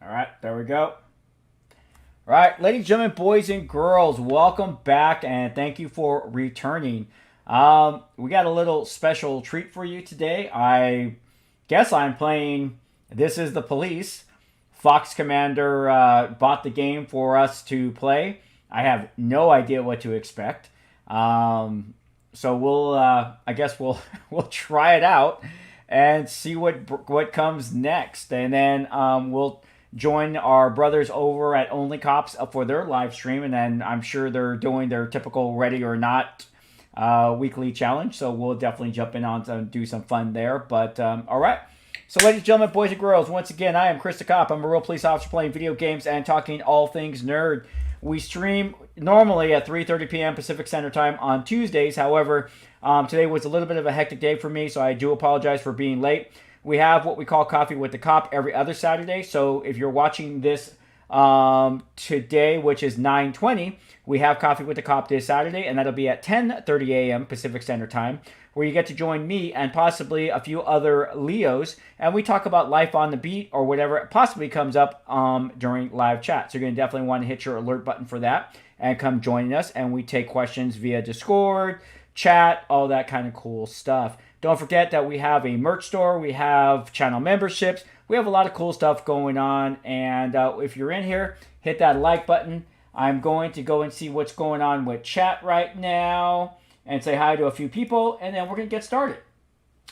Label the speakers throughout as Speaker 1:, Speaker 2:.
Speaker 1: All right, there we go. All right, ladies and gentlemen, boys and girls, welcome back and thank you for returning. We got a little special treat for you today. I guess I'm playing This Is the Police. Fox Commander bought the game for us to play. I have no idea what to expect. So we'll, I guess we'll try it out and see what comes next, and then we'll join our brothers over at Only Cops for their live stream, and then I'm sure they're doing their typical Ready or Not weekly challenge. So we'll definitely jump in on to do some fun there. But all right. So, ladies and gentlemen, boys and girls, once again, I am Chris the Cop. I'm a real police officer playing video games and talking all things nerd. We stream normally at 3:30 p.m. Pacific Standard Time on Tuesdays. However, today was a little bit of a hectic day for me, so I do apologize for being late. We have what we call Coffee with the Cop every other Saturday. So if you're watching this today, which is 9:20, we have Coffee with the Cop this Saturday, and that'll be at 10:30 a.m. Pacific Standard Time, where you get to join me and possibly a few other Leos, and we talk about life on the beat or whatever possibly comes up during live chat. So you're going to definitely want to hit your alert button for that and come join us, and we take questions via Discord, chat, all that kind of cool stuff. Don't forget that we have a merch store, we have channel memberships, we have a lot of cool stuff going on, and if you're in here, hit that like button. I'm going to go and see what's going on with chat right now and say hi to a few people, and then we're going to get started.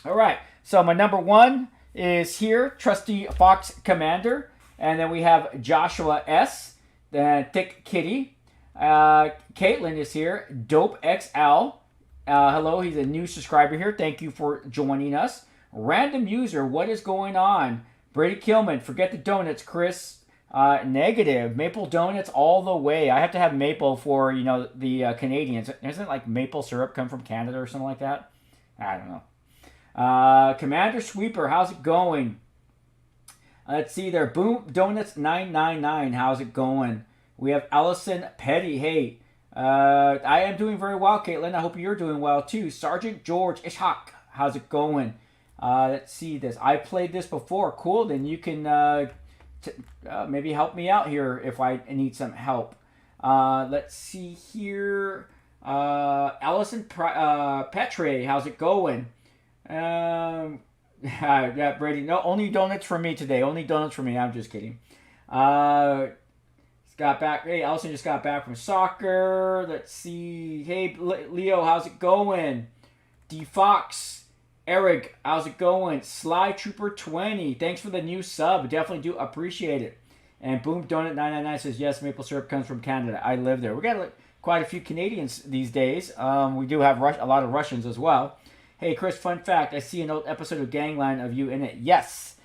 Speaker 1: All right, so my number one is here, Trusty Fox Commander, and then we have Joshua S., then Thick Kitty, Caitlin is here, Dope XL, hello, he's a new subscriber here, thank you for joining us. Random user, what is going on? Brady Killman, forget the donuts, Chris. Negative. Maple donuts all the way. I have to have maple for, the Canadians. Isn't like maple syrup come from Canada or something like that? I don't know. Commander Sweeper, how's it going? Let's see there. Boom Donuts 999, how's it going? We have Allison Petty. Hey, I am doing very well, Caitlin. I hope you're doing well too. Sergeant George Ishak, how's it going? Let's see this. I played this before. Cool. Then you can maybe help me out here if I need some help. Let's see here. Allison Petre, how's it going? Yeah, Brady. No, only donuts for me today. Only donuts for me. I'm just kidding. Got back. Hey, Allison just got back from soccer. Let's see. Hey, Leo, how's it going? D Fox. Eric, how's it going? Sly Trooper 20, thanks for the new sub. Definitely do appreciate it. And Boom Donut 999 says, yes, maple syrup comes from Canada. I live there. We got quite a few Canadians these days. We do have a lot of Russians as well. Hey, Chris, fun fact. I see an old episode of Gangland of you in it. Yes,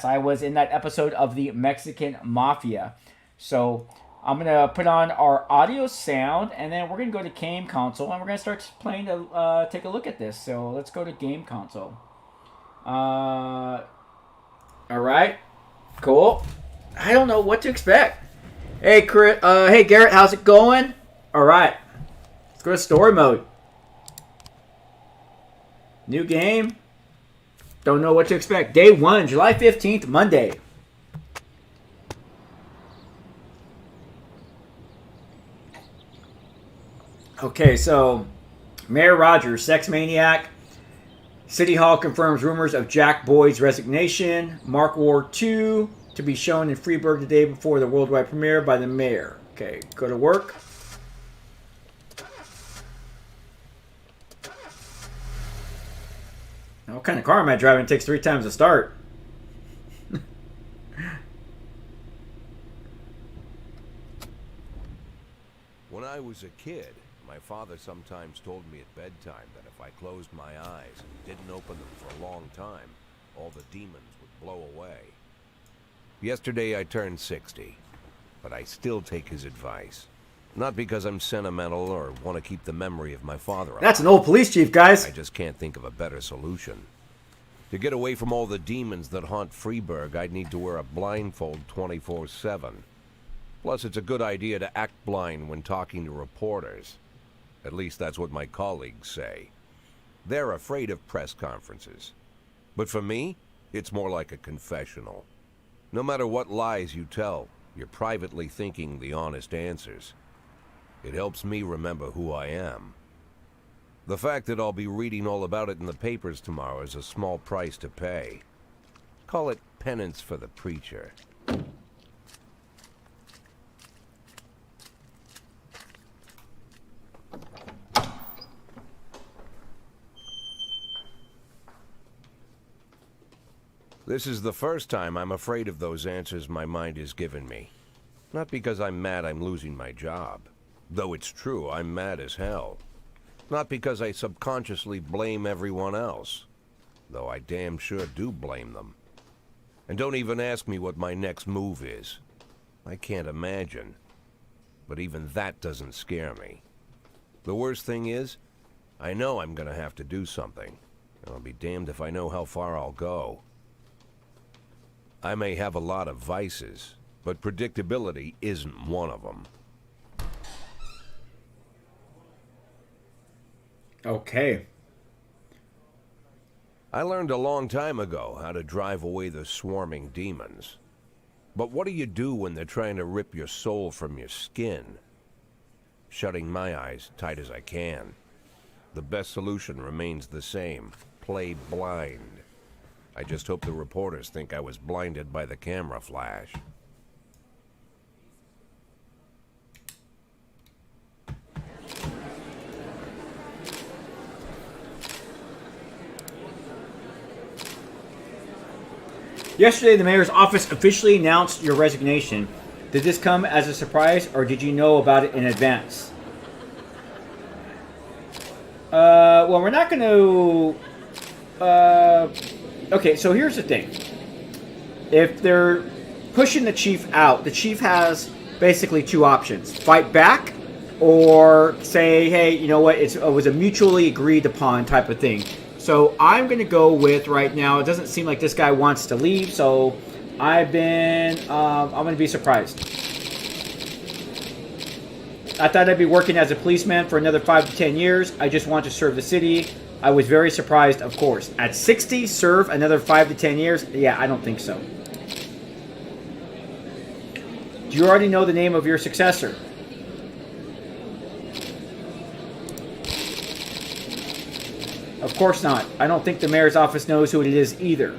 Speaker 1: I was in that episode of the Mexican Mafia. So I'm going to put on our audio sound, and then we're going to go to Game Console, and we're going to start playing to take a look at this. So let's go to Game Console. All right. Cool. I don't know what to expect. Hey, Chris, hey, Garrett, how's it going? All right. Let's go to Story Mode. New game. Don't know what to expect. Day 1, July 15th, Monday. Okay, so Mayor Rogers, sex maniac. City Hall confirms rumors of Jack Boyd's resignation. Mark War 2 to be shown in Freeburg the day before the worldwide premiere by the mayor. Okay, go to work. Now, what kind of car am I driving? It takes 3 times to start.
Speaker 2: When I was a kid, my father sometimes told me at bedtime that if I closed my eyes and didn't open them for a long time, all the demons would blow away. Yesterday I turned 60, but I still take his advice. Not because I'm sentimental or want to keep the memory of my father alive.
Speaker 1: That's an old police chief, guys.
Speaker 2: I just can't think of a better solution. To get away from all the demons that haunt Freeburg, I'd need to wear a blindfold 24/7. Plus, it's a good idea to act blind when talking to reporters. At least that's what my colleagues say. They're afraid of press conferences. But for me, it's more like a confessional. No matter what lies you tell, you're privately thinking the honest answers. It helps me remember who I am. The fact that I'll be reading all about it in the papers tomorrow is a small price to pay. Call it penance for the preacher. This is the first time I'm afraid of those answers my mind has given me. Not because I'm mad I'm losing my job. Though it's true, I'm mad as hell. Not because I subconsciously blame everyone else. Though I damn sure do blame them. And don't even ask me what my next move is. I can't imagine. But even that doesn't scare me. The worst thing is, I know I'm gonna have to do something. And I'll be damned if I know how far I'll go. I may have a lot of vices, but predictability isn't one of them.
Speaker 1: Okay.
Speaker 2: I learned a long time ago how to drive away the swarming demons. But what do you do when they're trying to rip your soul from your skin? Shutting my eyes tight as I can. The best solution remains the same. Play blind. I just hope the reporters think I was blinded by the camera flash.
Speaker 1: Yesterday, the mayor's office officially announced your resignation. Did this come as a surprise, or did you know about it in advance? Well, we're not going to... Okay, so here's the thing. If they're pushing the chief out, the chief has basically two options. Fight back, or say, hey, you know what, it was a mutually agreed upon type of thing. So I'm going to go with right now, it doesn't seem like this guy wants to leave, so I'm going to be surprised. I thought I'd be working as a policeman for another 5 to 10 years. I just want to serve the city. I was very surprised, of course. At 60, serve another 5 to 10 years? Yeah, I don't think so. Do you already know the name of your successor? Of course not. I don't think the mayor's office knows who it is either.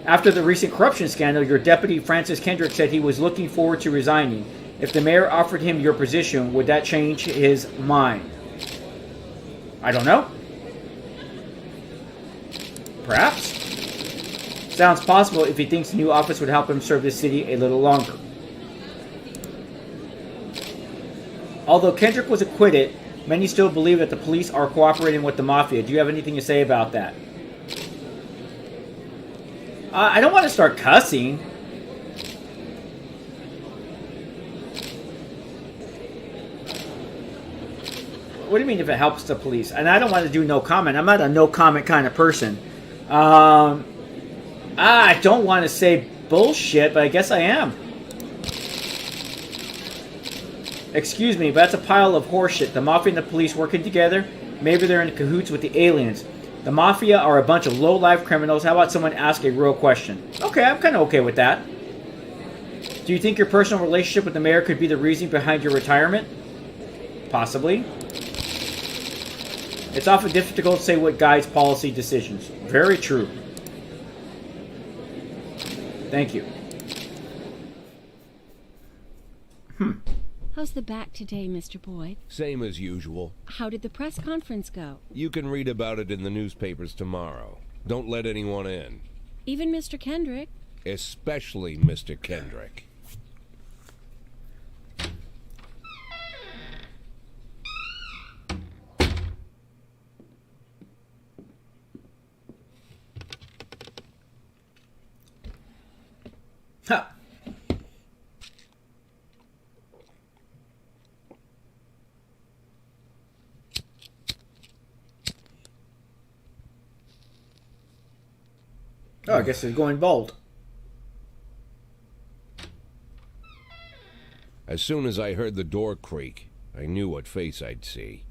Speaker 1: After the recent corruption scandal, your deputy, Francis Kendrick, said he was looking forward to resigning. If the mayor offered him your position, would that change his mind? I don't know. Perhaps. Sounds possible if he thinks the new office would help him serve the city a little longer. Although Kendrick was acquitted, many still believe that the police are cooperating with the mafia. Do you have anything to say about that? I don't want to start cussing. What do you mean if it helps the police? And I don't want to do no comment. I'm not a no comment kind of person. I don't want to say bullshit, but I guess I am. Excuse me, but that's a pile of horseshit. The mafia and the police working together. Maybe they're in cahoots with the aliens. The mafia are a bunch of low-life criminals. How about someone ask a real question? Okay, I'm kind of okay with that. Do you think your personal relationship with the mayor could be the reason behind your retirement? Possibly. It's often difficult to say what guides policy decisions. Very true. Thank you.
Speaker 3: How's the back today, Mr. Boyd?
Speaker 2: Same as usual.
Speaker 3: How did the press conference go?
Speaker 2: You can read about it in the newspapers tomorrow. Don't let anyone in.
Speaker 3: Even Mr. Kendrick?
Speaker 2: Especially Mr. Kendrick.
Speaker 1: Huh. Oh, I guess it's going bold.
Speaker 2: As soon as I heard the door creak, I knew what face I'd see.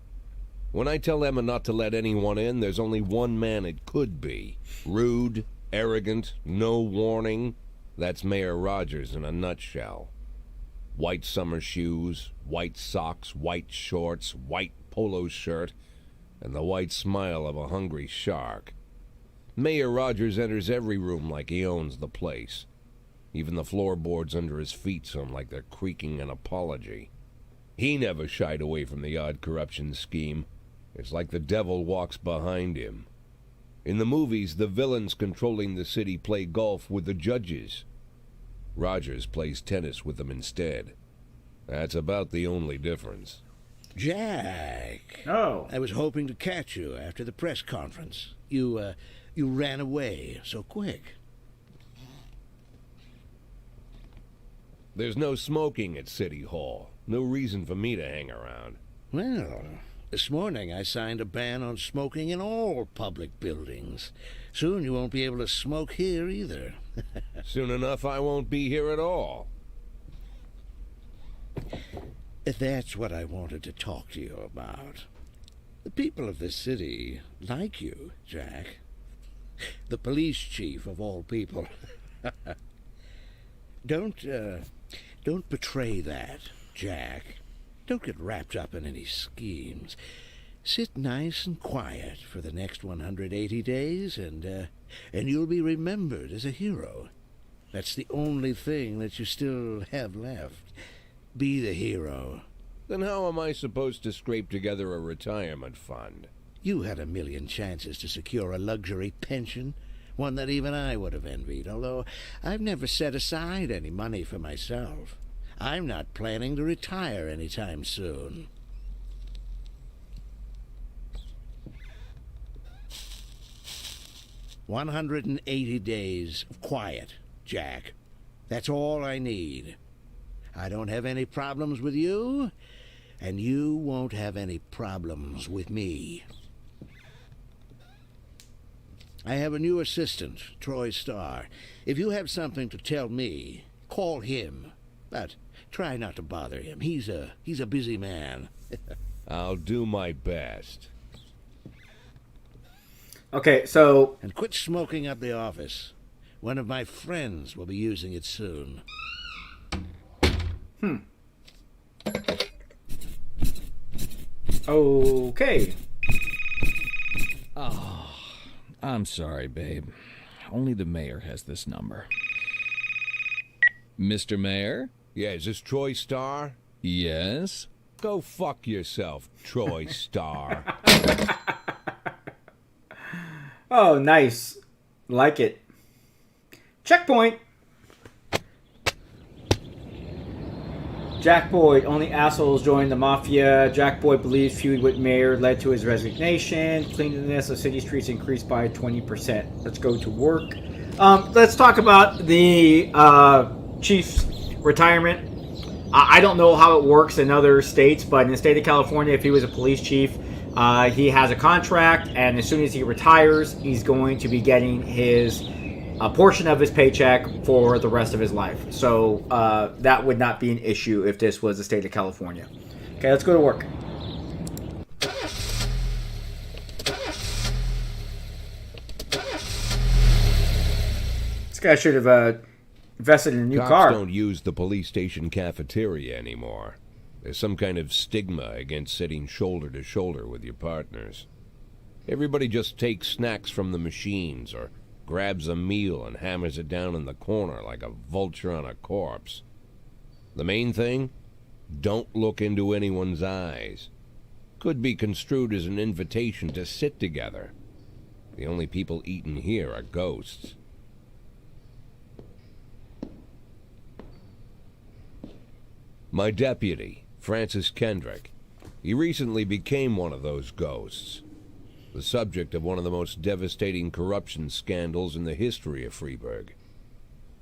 Speaker 2: When I tell Emma not to let anyone in, there's only one man it could be. Rude, Arrogant, no warning. That's Mayor Rogers in a nutshell. White summer shoes, white socks, white shorts, white polo shirt, and the white smile of a hungry shark. Mayor Rogers enters every room like he owns the place. Even the floorboards under his feet sound like they're creaking an apology. He never shied away from the odd corruption scheme. It's like the devil walks behind him. In the movies, the villains controlling the city play golf with the judges. Rogers plays tennis with them instead. That's about the only difference.
Speaker 4: Jack.
Speaker 1: Oh.
Speaker 4: I was hoping to catch you after the press conference. You ran away so quick.
Speaker 2: There's no smoking at City Hall. No reason for me to hang around.
Speaker 4: Well, this morning I signed a ban on smoking in all public buildings. Soon you won't be able to smoke here either.
Speaker 2: Soon enough, I won't be here at all.
Speaker 4: That's what I wanted to talk to you about. The people of this city like you, Jack. The police chief of all people. Don't betray that, Jack. Don't get wrapped up in any schemes. Sit nice and quiet for the next 180 days, and you'll be remembered as a hero. That's the only thing that you still have left. Be the hero.
Speaker 2: Then how am I supposed to scrape together a retirement fund?
Speaker 4: You had a million chances to secure a luxury pension, one that even I would have envied, although I've never set aside any money for myself. I'm not planning to retire anytime soon. "180 days of quiet, Jack. That's all I need. I don't have any problems with you, and you won't have any problems with me. I have a new assistant, Troy Starr. If you have something to tell me, call him. But try not to bother him. He's a busy man."
Speaker 2: I'll do my best.
Speaker 1: Okay, so
Speaker 4: "And quit smoking up the office. One of my friends will be using it soon."
Speaker 1: okay.
Speaker 5: Oh, I'm sorry, babe. Only the mayor has this number. Mr. Mayor?
Speaker 2: Yeah, is this Troy Starr?
Speaker 5: Yes?
Speaker 2: Go fuck yourself, Troy Starr.
Speaker 1: Oh, nice. Like it. Checkpoint. Jack Boyd, only assholes joined the mafia. Jack Boyd believes feud with mayor led to his resignation. Cleanliness of city streets increased by 20%. Let's go to work. Let's talk about the chief's retirement. I don't know how it works in other states, but in the state of California, if he was a police chief, he has a contract, and as soon as he retires, he's going to be getting a portion of his paycheck for the rest of his life. So that would not be an issue if this was the state of California. Okay, let's go to work. This guy should have invested in a new
Speaker 2: Cops
Speaker 1: car.
Speaker 2: don't use the police station cafeteria anymore. There's some kind of stigma against sitting shoulder to shoulder with your partners. Everybody just takes snacks from the machines or grabs a meal and hammers it down in the corner like a vulture on a corpse. The main thing? Don't look into anyone's eyes. Could be construed as an invitation to sit together. The only people eaten here are ghosts. My deputy, Francis Kendrick. He recently became one of those ghosts. The subject of one of the most devastating corruption scandals in the history of Freeburg.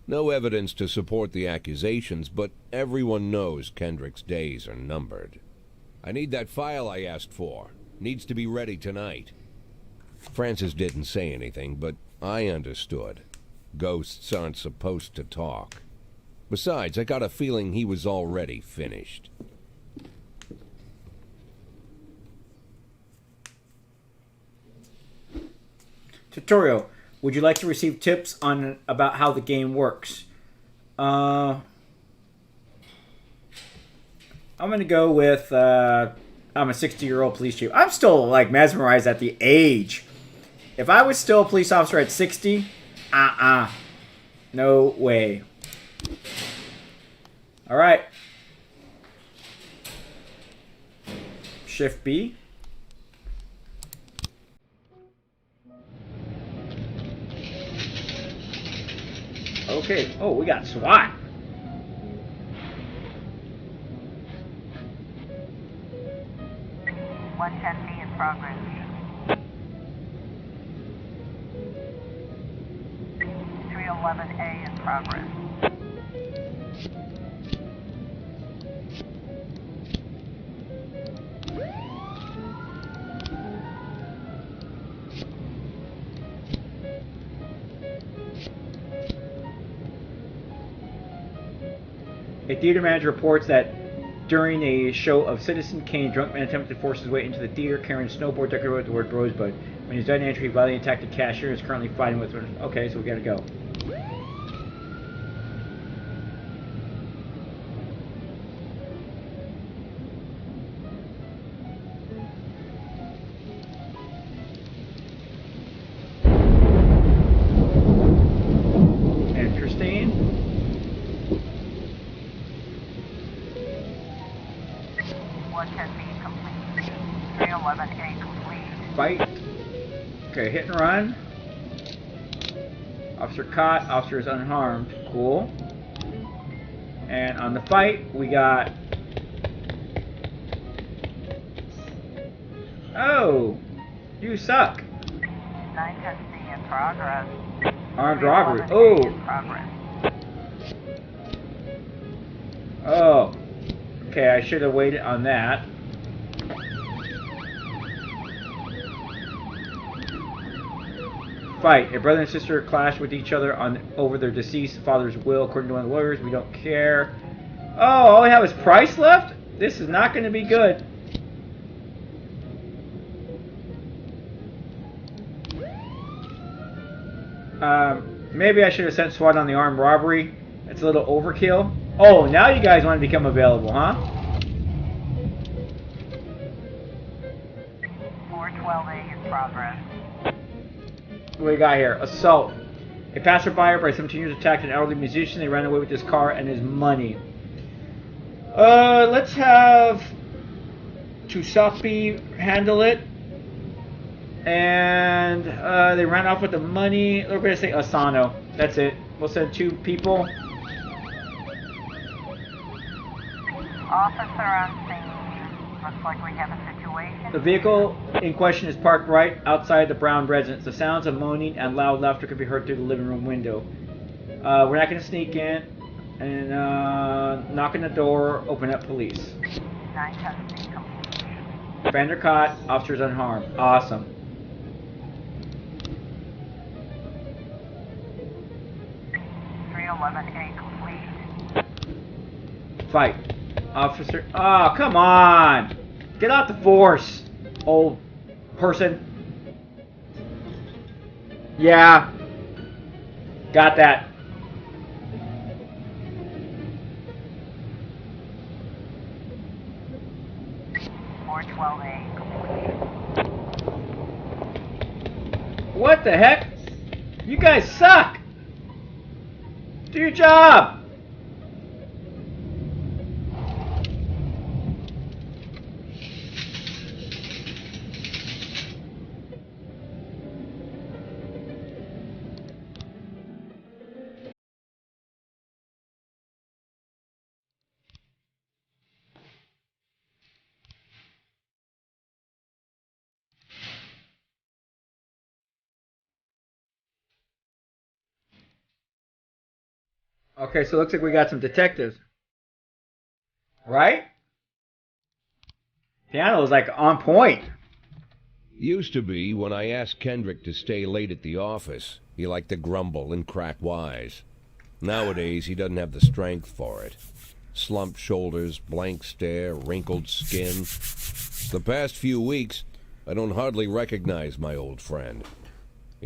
Speaker 2: No evidence to support the accusations, but everyone knows Kendrick's days are numbered. I need that file I asked for. Needs to be ready tonight. Francis didn't say anything, but I understood. Ghosts aren't supposed to talk. Besides, I got a feeling he was already finished.
Speaker 1: Tutorial. Would you like to receive tips on about how the game works? I'm going to go with, I'm a 60-year-old police chief. I'm still, like, mesmerized at the age. If I was still a police officer at 60, no way. All right. Shift B. Okay. Oh, we got SWAT.
Speaker 6: $110B in progress. 311A in progress.
Speaker 1: A theater manager reports that during a show of Citizen Kane, drunk man attempted to force his way into the theater carrying a snowboard decorated with the word Rosebud. When he's done entry, he violently attacked the cashier and is currently fighting with her. Okay, so we gotta go. Interesting.
Speaker 6: 110B complete. 311A complete.
Speaker 1: Fight. Okay, hit and run. Officer caught. Officer is unharmed. Cool. And on the fight, we got... Oh! You suck.
Speaker 6: 910C in progress.
Speaker 1: Armed robbery.
Speaker 6: 311A
Speaker 1: Oh!
Speaker 6: in progress.
Speaker 1: Oh. Okay, I should have waited on that. Fight. A brother and sister clash with each other over their deceased father's will. According to one of the lawyers, we don't care. Oh, all we have is price left? This is not going to be good. Maybe I should have sent SWAT on the armed robbery. It's a little overkill. Oh, now you guys want to become available, huh?
Speaker 6: 412A in progress.
Speaker 1: What do we got here? Assault. A passerby by some teenagers attacked an elderly musician. They ran away with his car and his money. Let's have Tusapi handle it. And they ran off with the money. We're going to say Asano. That's it. We'll send 2 people.
Speaker 6: Officer on scene. Looks like we have a situation.
Speaker 1: The vehicle in question is parked right outside the Brown residence. The sounds of moaning and loud laughter could be heard through the living room window. We're not going to sneak in and knock on the door, open up police.
Speaker 6: 910C complete.
Speaker 1: Offender caught, officers unharmed. Awesome.
Speaker 6: A complete.
Speaker 1: Fight. Officer. Oh, come on. Get out the force, old person. Yeah. Got that. What the heck? You guys suck. Do your job. Okay, so it looks like we got some detectives. Right? Piano is like on point.
Speaker 2: Used to be when I asked Kendrick to stay late at the office, he liked to grumble and crack wise. Nowadays, he doesn't have the strength for it. Slumped shoulders, blank stare, wrinkled skin. The past few weeks, I don't hardly recognize my old friend.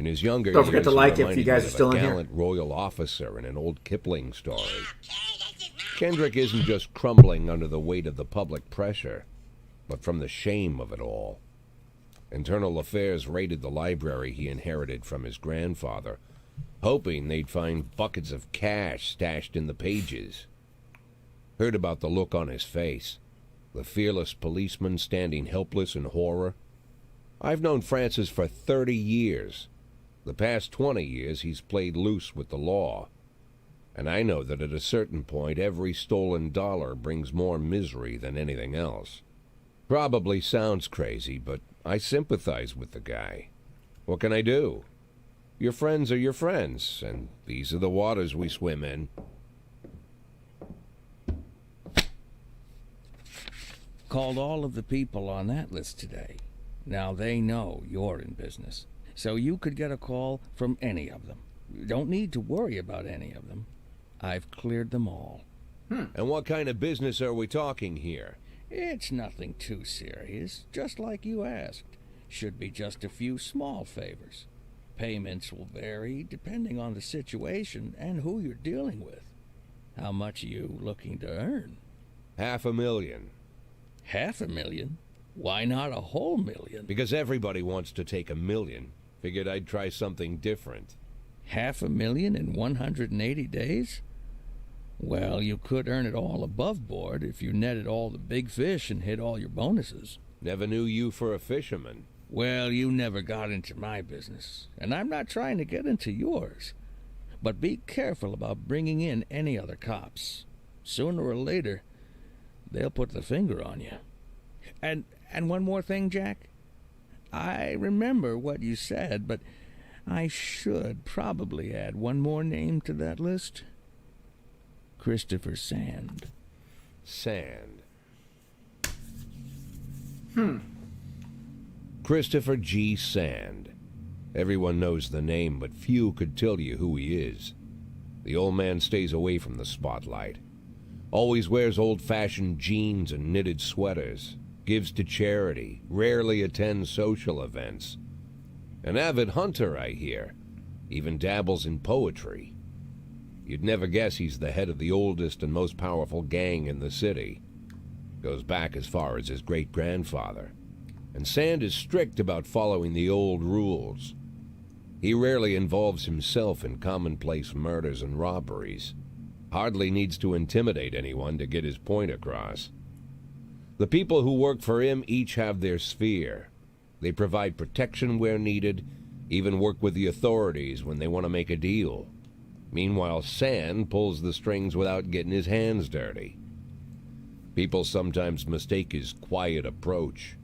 Speaker 2: In his younger
Speaker 1: Don't forget
Speaker 2: years,
Speaker 1: to like
Speaker 2: he
Speaker 1: it if you
Speaker 2: reminded
Speaker 1: guys
Speaker 2: me
Speaker 1: are
Speaker 2: of
Speaker 1: still
Speaker 2: a
Speaker 1: in here.
Speaker 2: gallant royal officer in an old Kipling story. Kendrick isn't just crumbling under the weight of the public pressure, but from the shame of it all. Internal Affairs raided the library he inherited from his grandfather, hoping they'd find buckets of cash stashed in the pages. Heard about the look on his face, the fearless policeman standing helpless in horror. I've known Francis for 30 years. The past 20 years he's played loose with the law. And I know that at a certain point every stolen dollar brings more misery than anything else. Probably sounds crazy, but I sympathize with the guy. What can I do? Your friends are your friends, and these are the waters we swim in.
Speaker 5: Called all of the people on that list today. Now they know you're in business, so you could get a call from any of them. You don't need to worry about any of them. I've cleared them all.
Speaker 2: And what kind of business are we talking here?
Speaker 5: It's nothing too serious, just like you asked. Should be just a few small favors. Payments will vary depending on the situation and who you're dealing with. How much are you looking to earn?
Speaker 2: $500,000.
Speaker 5: $500,000? Why not a whole million?
Speaker 2: Because everybody wants to take $1 million. Figured I'd try something different.
Speaker 5: $500,000 in 180 days? Well, you could earn it all above board if you netted all the big fish and hit all your bonuses.
Speaker 2: Never knew you for a fisherman.
Speaker 5: Well, you never got into my business, and I'm not trying to get into yours. But be careful about bringing in any other cops. Sooner or later, they'll put the finger on you. And one more thing, Jack. I remember what you said, but I should probably add one more name to that list. Christopher Sand.
Speaker 2: Sand. Christopher G. Sand. Everyone knows the name, but few could tell you who he is. The old man stays away from the spotlight. Always wears old-fashioned jeans and knitted sweaters. Gives to charity. Rarely attends social events. An avid hunter, I hear. Even dabbles in poetry. You'd never guess he's the head of the oldest and most powerful gang in the city. Goes back as far as his great-grandfather. And Sand is strict about following the old rules. He rarely involves himself in commonplace murders and robberies. Hardly needs to intimidate anyone to get his point across. The people who work for him each have their sphere. They provide protection where needed, even work with the authorities when they want to make a deal. Meanwhile, Sand pulls the strings without getting his hands dirty. People sometimes mistake his quiet approach.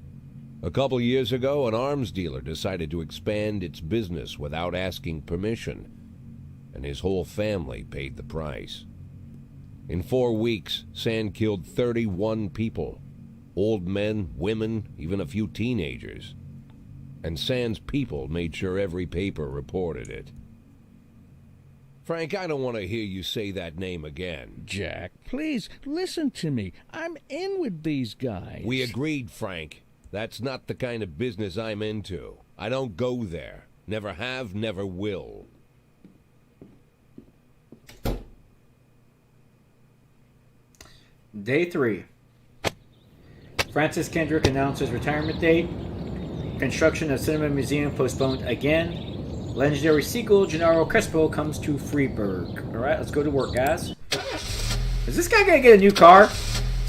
Speaker 2: A couple years ago, an arms dealer decided to expand its business without asking permission, and his whole family paid the price. In 4 weeks, Sand killed 31 people. Old men, women, even a few teenagers. And Sand's people made sure every paper reported it. Frank, I don't want to hear you say that name again.
Speaker 5: Jack, please, listen to me. I'm in with these guys.
Speaker 2: We agreed, Frank. That's not the kind of business I'm into. I don't go there. Never have, never will.
Speaker 1: Day 3. Francis Kendrick announces retirement date. Construction of Cinema Museum postponed again. Legendary sequel, Gennaro Crespo comes to Freeburg. Alright, let's go to work, guys. Is this guy gonna get a new car?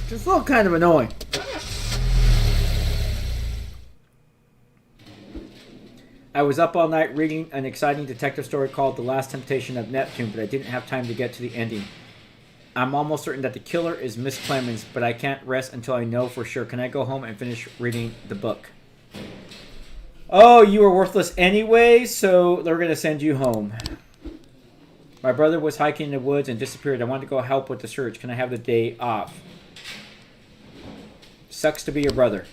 Speaker 1: Just a little kind of annoying. I was up all night reading an exciting detective story called The Last Temptation of Neptune, but I didn't have time to get to the ending. I'm almost certain that the killer is Miss Clemens, but I can't rest until I know for sure. Can I go home and finish reading the book? Oh, you were worthless anyway, so they're going to send you home. My brother was hiking in the woods and disappeared. I wanted to go help with the search. Can I have the day off? Sucks to be your brother.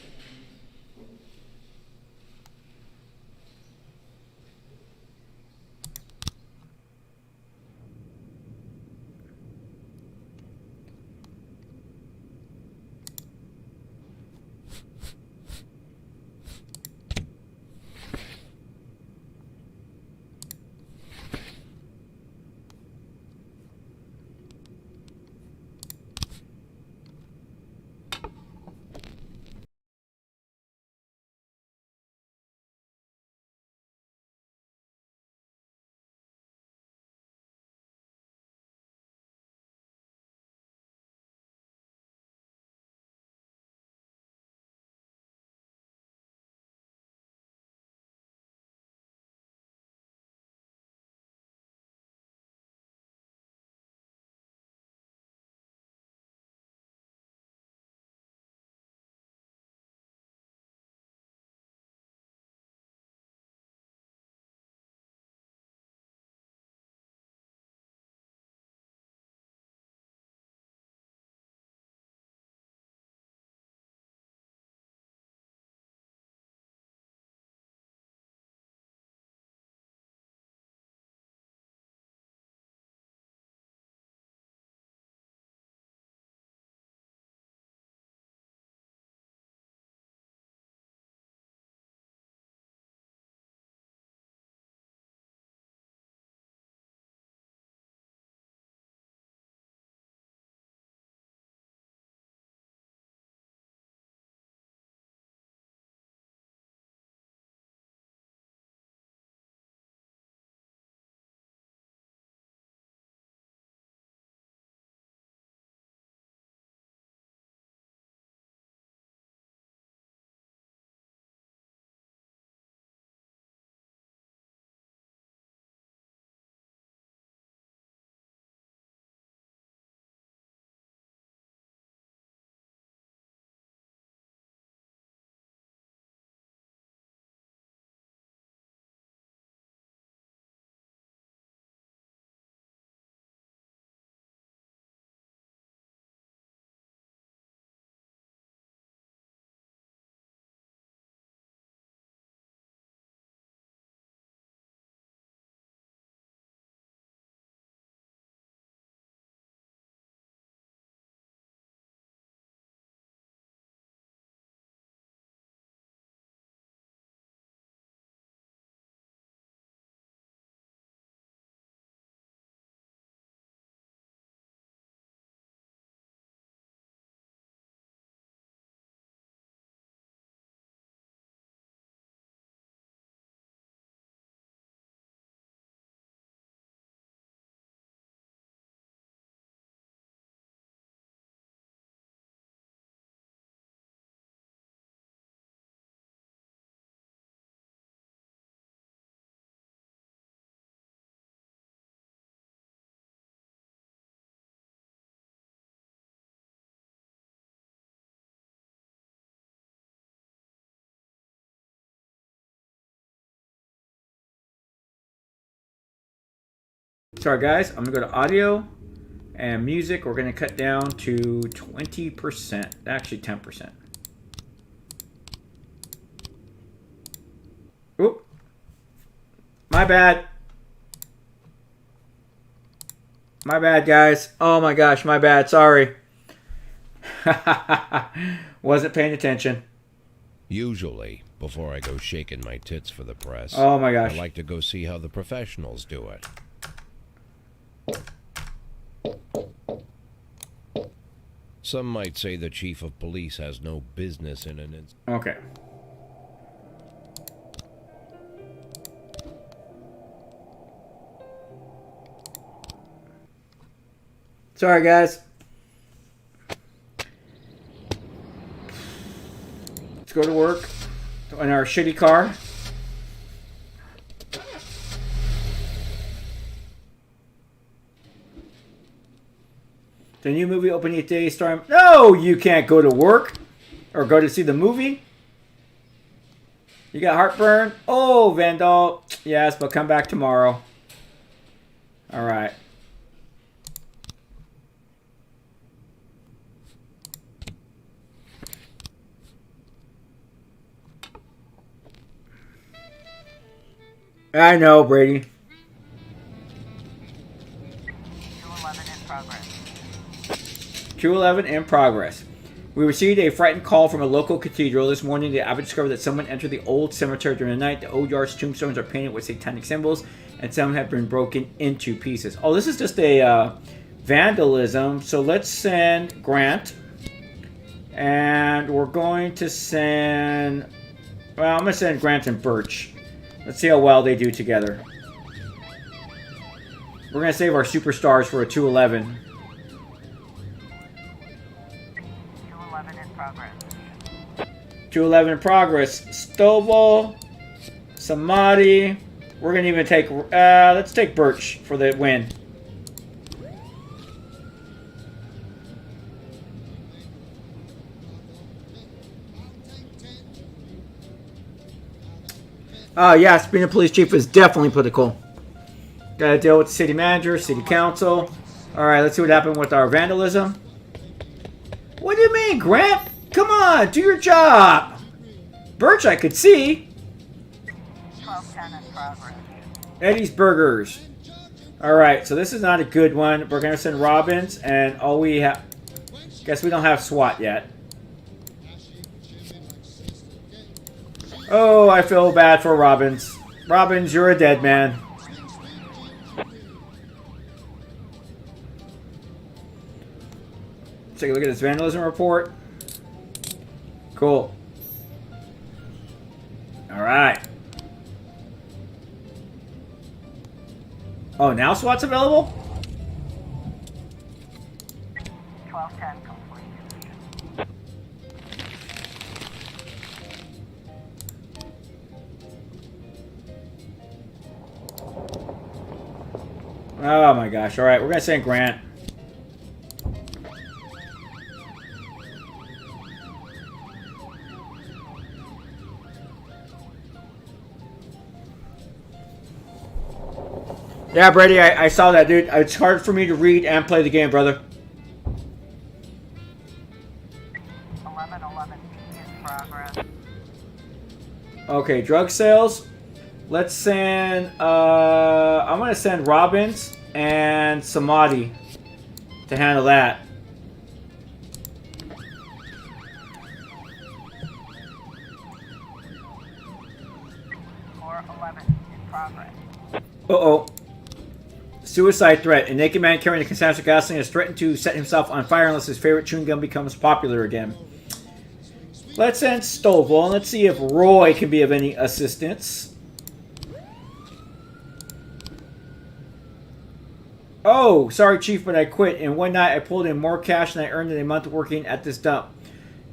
Speaker 1: Sorry, guys. I'm going to go to audio and music. We're going to cut down to 20%. Actually, 10%. Oop. My bad. My bad, guys. Oh my gosh, my bad. Sorry. Wasn't paying attention.
Speaker 2: Usually, before I go shaking my tits for the press,
Speaker 1: Oh my gosh.
Speaker 2: I like to go see how the professionals do it. Some might say the chief of police has no business in an
Speaker 1: Okay. Sorry, guys. Let's go to work in our shitty car. The new movie opening today starring... No, you can't go to work or go to see the movie. You got heartburn? Oh, Vandal. Yes, but come back tomorrow. All right. I know, Brady.
Speaker 6: 211 in progress.
Speaker 1: 211 in progress. We received a frightened call from a local cathedral. This morning, the abbot discovered that someone entered the old cemetery during the night. The old yard's tombstones are painted with satanic symbols, and some have been broken into pieces. Oh, this is just a vandalism. So let's send Grant. And we're going to send... Well, I'm going to send Grant and Birch. Let's see how well they do together. We're going to save our superstars for a 211.
Speaker 6: 211 in progress.
Speaker 1: 211 in progress. Stovall, Samadhi. We're going to even take... let's take Birch for the win. Yes, being a police chief is definitely political. Gotta deal with the city manager, city council. Alright, let's see what happened with our vandalism. What do you mean, Grant? Come on, do your job. Birch, I could see.
Speaker 6: 1210 in progress.
Speaker 1: Eddie's Burgers. Alright, so this is not a good one. We're gonna send Robbins, and all we have... Guess we don't have SWAT yet. Oh, I feel bad for Robbins. Robbins, you're a dead man. Let's take a look at this vandalism report. Cool. Alright. Oh, now SWAT's available?
Speaker 6: 1210 complete.
Speaker 1: Oh my gosh. Alright, we're going to send Grant. Yeah, Brady, I saw that, dude. It's hard for me to read and play the game, brother.
Speaker 6: 1111 in progress.
Speaker 1: Okay, drug sales. Let's send... I'm going to send Robbins and Samadhi to handle that.
Speaker 6: in progress.
Speaker 1: Uh-oh. Suicide threat. A naked man carrying a container of gasoline has threatened to set himself on fire unless his favorite chewing gum becomes popular again. Let's send Stovall and let's see if Roy can be of any assistance. Oh, sorry, Chief, but I quit. And one night I pulled in more cash than I earned in a month working at this dump.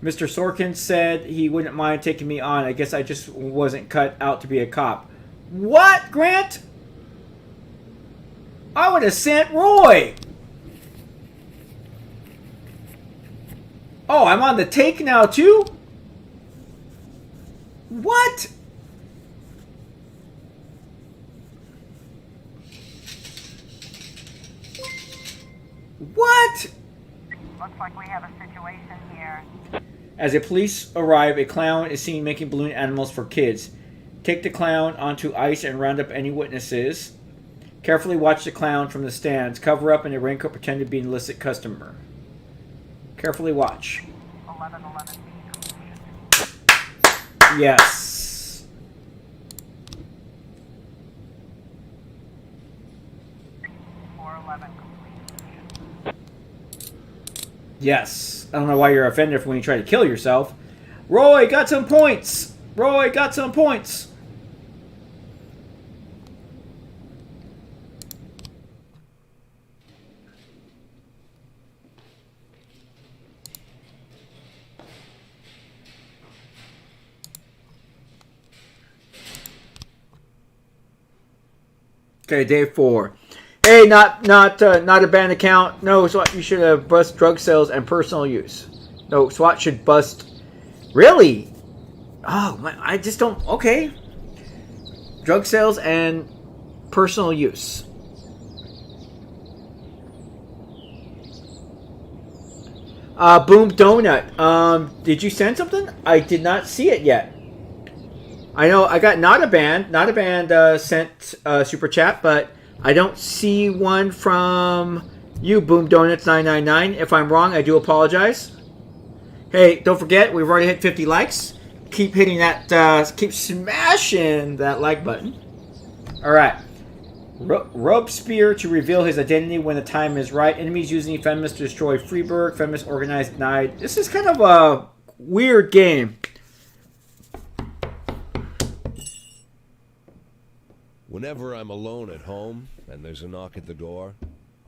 Speaker 1: Mr. Sorkin said he wouldn't mind taking me on. I guess I just wasn't cut out to be a cop. What, Grant? I would have sent Roy. Oh, I'm on the take now, too? What? What?
Speaker 6: Looks like we have a situation here.
Speaker 1: As the police arrive, a clown is seen making balloon animals for kids. Take the clown onto ice and round up any witnesses. Carefully watch the clown from the stands. Cover up in a raincoat, pretend to be an illicit customer. Carefully watch.
Speaker 6: 1111
Speaker 1: Yes.
Speaker 6: 411 complete.
Speaker 1: Yes. I don't know why you're offended when you try to kill yourself. Roy got some points. Roy got some points. Okay, day 4. Hey, not a banned account. No, SWAT, you should have bust drug sales and personal use. No, SWAT should bust. Really? Oh, I just don't. Okay. Drug sales and personal use. Boom Donut. Did you send something? I did not see it yet. I know I got not a band sent super chat, but I don't see one from you, Boom Donuts 999. If I'm wrong, I do apologize. Hey, don't forget we've already hit 50 likes. Keep hitting that, keep smashing that like button. All right, Rub Spear to reveal his identity when the time is right. Enemies using Feminist to destroy Freeburg. Feminist organized denied. This is kind of a weird game.
Speaker 2: Whenever I'm alone at home and there's a knock at the door,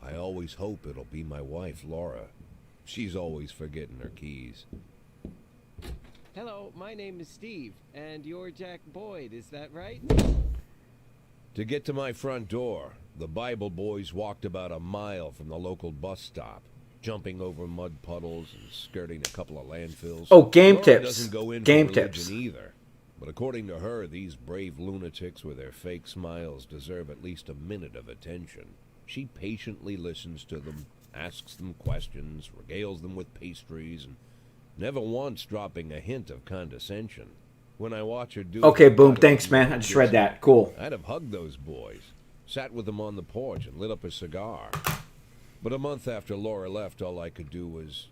Speaker 2: I always hope it'll be my wife, Laura. She's always forgetting her keys.
Speaker 7: Hello, my name is Steve, and you're Jack Boyd, is that right?
Speaker 2: To get to my front door, the Bible boys walked about a mile from the local bus stop, jumping over mud puddles and skirting a couple of landfills.
Speaker 1: Oh, game
Speaker 2: Laura
Speaker 1: tips.
Speaker 2: Doesn't go in
Speaker 1: Game
Speaker 2: for
Speaker 1: tips.
Speaker 2: religion either. But according to her, these brave lunatics with their fake smiles deserve at least a minute of attention. She patiently listens to them, asks them questions, regales them with pastries, and never once dropping a hint of condescension. When I watch her do
Speaker 1: Okay,
Speaker 2: it,
Speaker 1: Boom. Thanks, man. I just read that. Cool.
Speaker 2: I'd have hugged those boys, sat with them on the porch, and lit up a cigar. But a month after Laura left, all I could do was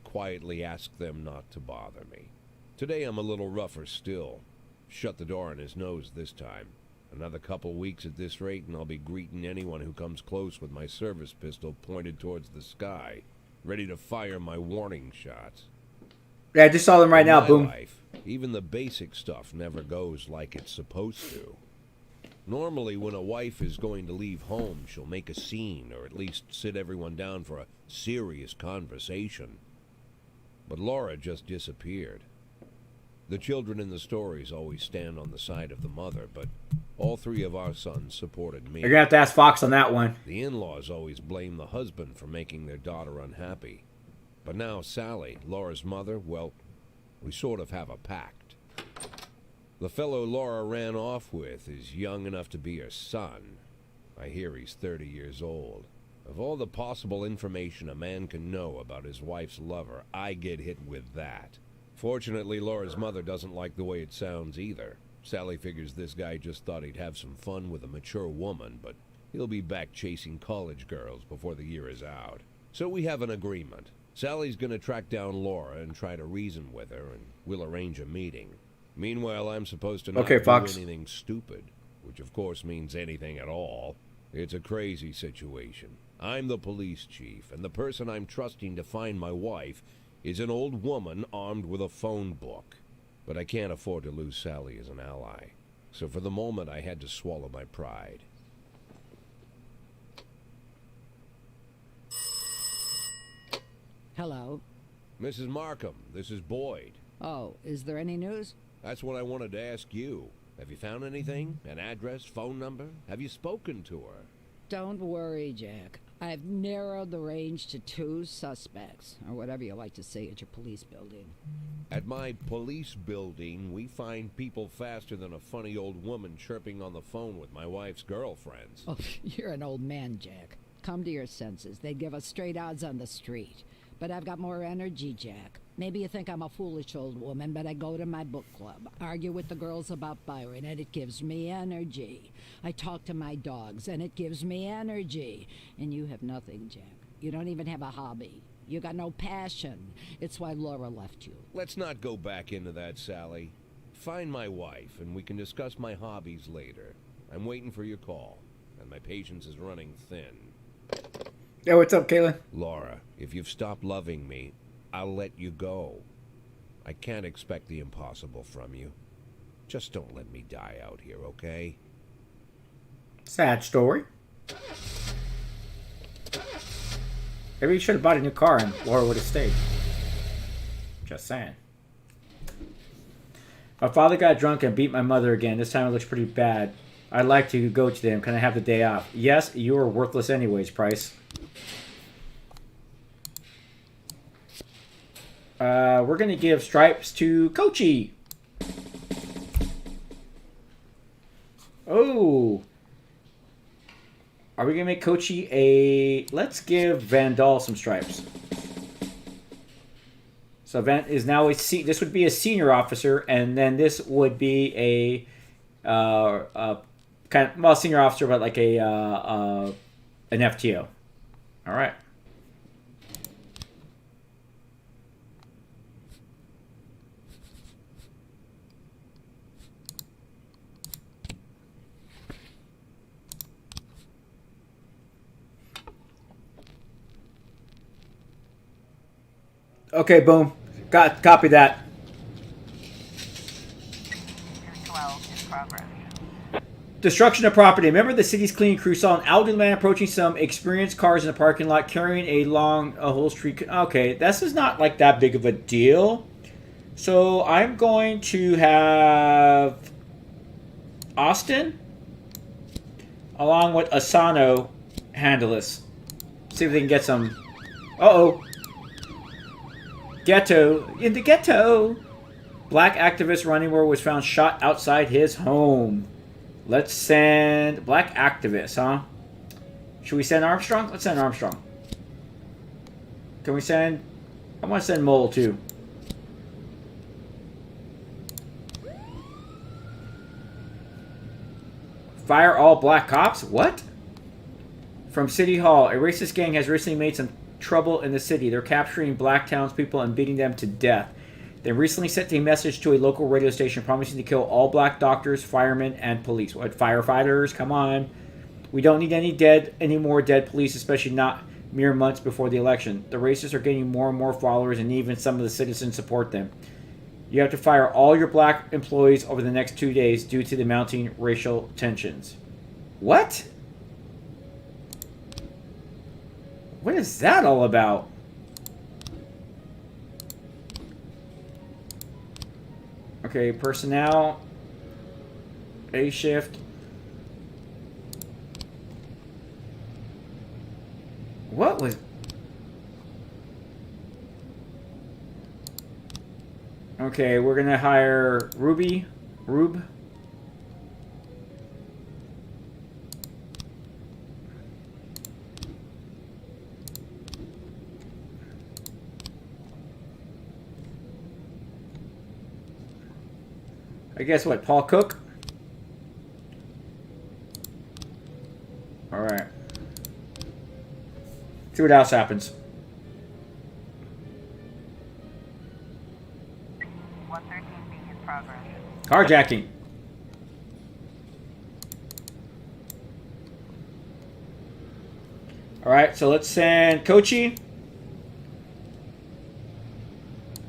Speaker 2: quietly ask them not to bother me. Today I'm a little rougher still. Shut the door on his nose this time. Another couple weeks at this rate and I'll be greeting anyone who comes close with my service pistol pointed towards the sky, ready to fire my warning shots.
Speaker 1: Yeah, I just saw them right
Speaker 2: In
Speaker 1: now.
Speaker 2: my
Speaker 1: Boom.
Speaker 2: life, even the basic stuff never goes like it's supposed to. Normally, when a wife is going to leave home, she'll make a scene or at least sit everyone down for a serious conversation. But Laura just disappeared. The children in the stories always stand on the side of the mother, but all 3 of our sons supported me.
Speaker 1: You're gonna have to ask Fox on that one.
Speaker 2: The in-laws always blame the husband for making their daughter unhappy. But now Sally, Laura's mother, well, we sort of have a pact. The fellow Laura ran off with is young enough to be her son. I hear he's 30 years old. Of all the possible information a man can know about his wife's lover, I get hit with that. Fortunately, Laura's mother doesn't like the way it sounds either. Sally figures this guy just thought he'd have some fun with a mature woman, but he'll be back chasing college girls before the year is out. So we have an agreement. Sally's gonna track down Laura and try to reason with her, and we'll arrange a meeting. Meanwhile, I'm supposed to not
Speaker 1: Okay,
Speaker 2: do
Speaker 1: Fox.
Speaker 2: anything stupid, which of course means anything at all. It's a crazy situation. I'm the police chief, and the person I'm trusting to find my wife is an old woman armed with a phone book. But I can't afford to lose Sally as an ally. So for the moment, I had to swallow my pride.
Speaker 8: Hello.
Speaker 2: Mrs. Markham, this is Boyd.
Speaker 8: Oh, is there any news?
Speaker 2: That's what I wanted to ask you. Have you found anything? An address, phone number? Have you spoken to her?
Speaker 8: Don't worry, Jack. I've narrowed the range to 2 suspects, or whatever you like to say at your police building.
Speaker 2: At my police building, we find people faster than a funny old woman chirping on the phone with my wife's girlfriends.
Speaker 8: Oh, you're an old man, Jack. come to your senses. They'd give us straight odds on the street. But I've got more energy, Jack. Maybe you think I'm a foolish old woman, but I go to my book club, argue with the girls about Byron, and it gives me energy. I talk to my dogs, and it gives me energy. And you have nothing, Jack. You don't even have a hobby. You got no passion. It's why Laura left you.
Speaker 2: Let's not go back into that, Sally. Find my wife, and we can discuss my hobbies later. I'm waiting for your call, and my patience is running thin.
Speaker 1: Yo, what's up, Kayla?
Speaker 2: Laura, if you've stopped loving me, I'll let you go. I can't expect the impossible from you. Just don't let me die out here, okay?
Speaker 1: Sad story. Maybe you should have bought a new car and Laura would have stayed. Just saying. My father got drunk and beat my mother again. This time it looks pretty bad. I'd like to go to them. Can I have the day off? Yes, you are worthless anyways, Price. We're going to give stripes to Kochi. Oh. Are we going to make Kochi a... Let's give Vandal some stripes. So Van is now a... This would be a senior officer, and then this would be a... kind of... Well, senior officer, but like a... an FTO. All right. Okay, boom. Copy that.
Speaker 6: 212 in progress.
Speaker 1: Destruction of property. Remember the city's cleaning crew saw an elderly man approaching some experienced cars in the parking lot carrying a whole street. Okay, this is not like that big of a deal. So I'm going to have Austin along with Asano handle this. See if they can get some... Uh-oh. Ghetto. In the ghetto. Black activist running where was found shot outside his home. Let's send... Black activist, huh? Should we send Armstrong? Let's send Armstrong. Can we send... I want to send Mole, too. Fire all black cops? What? From City Hall. A racist gang has recently made some trouble in the city. They're capturing black townspeople and beating them to death. They recently sent a message to a local radio station promising to kill all black doctors, firemen, and police. What, firefighters? Come on. We don't need any more dead police, especially not mere months before the election. The racists are getting more and more followers, and even some of the citizens support them. You have to fire all your black employees over the next 2 days due to the mounting racial tensions. What? What is that all about? Okay, personnel. A shift. What was... Okay, we're gonna hire Rube. I guess what, Paul Cook? Alright. See what else happens.
Speaker 6: 113B in progress.
Speaker 1: Carjacking. Alright, so let's send Kochi,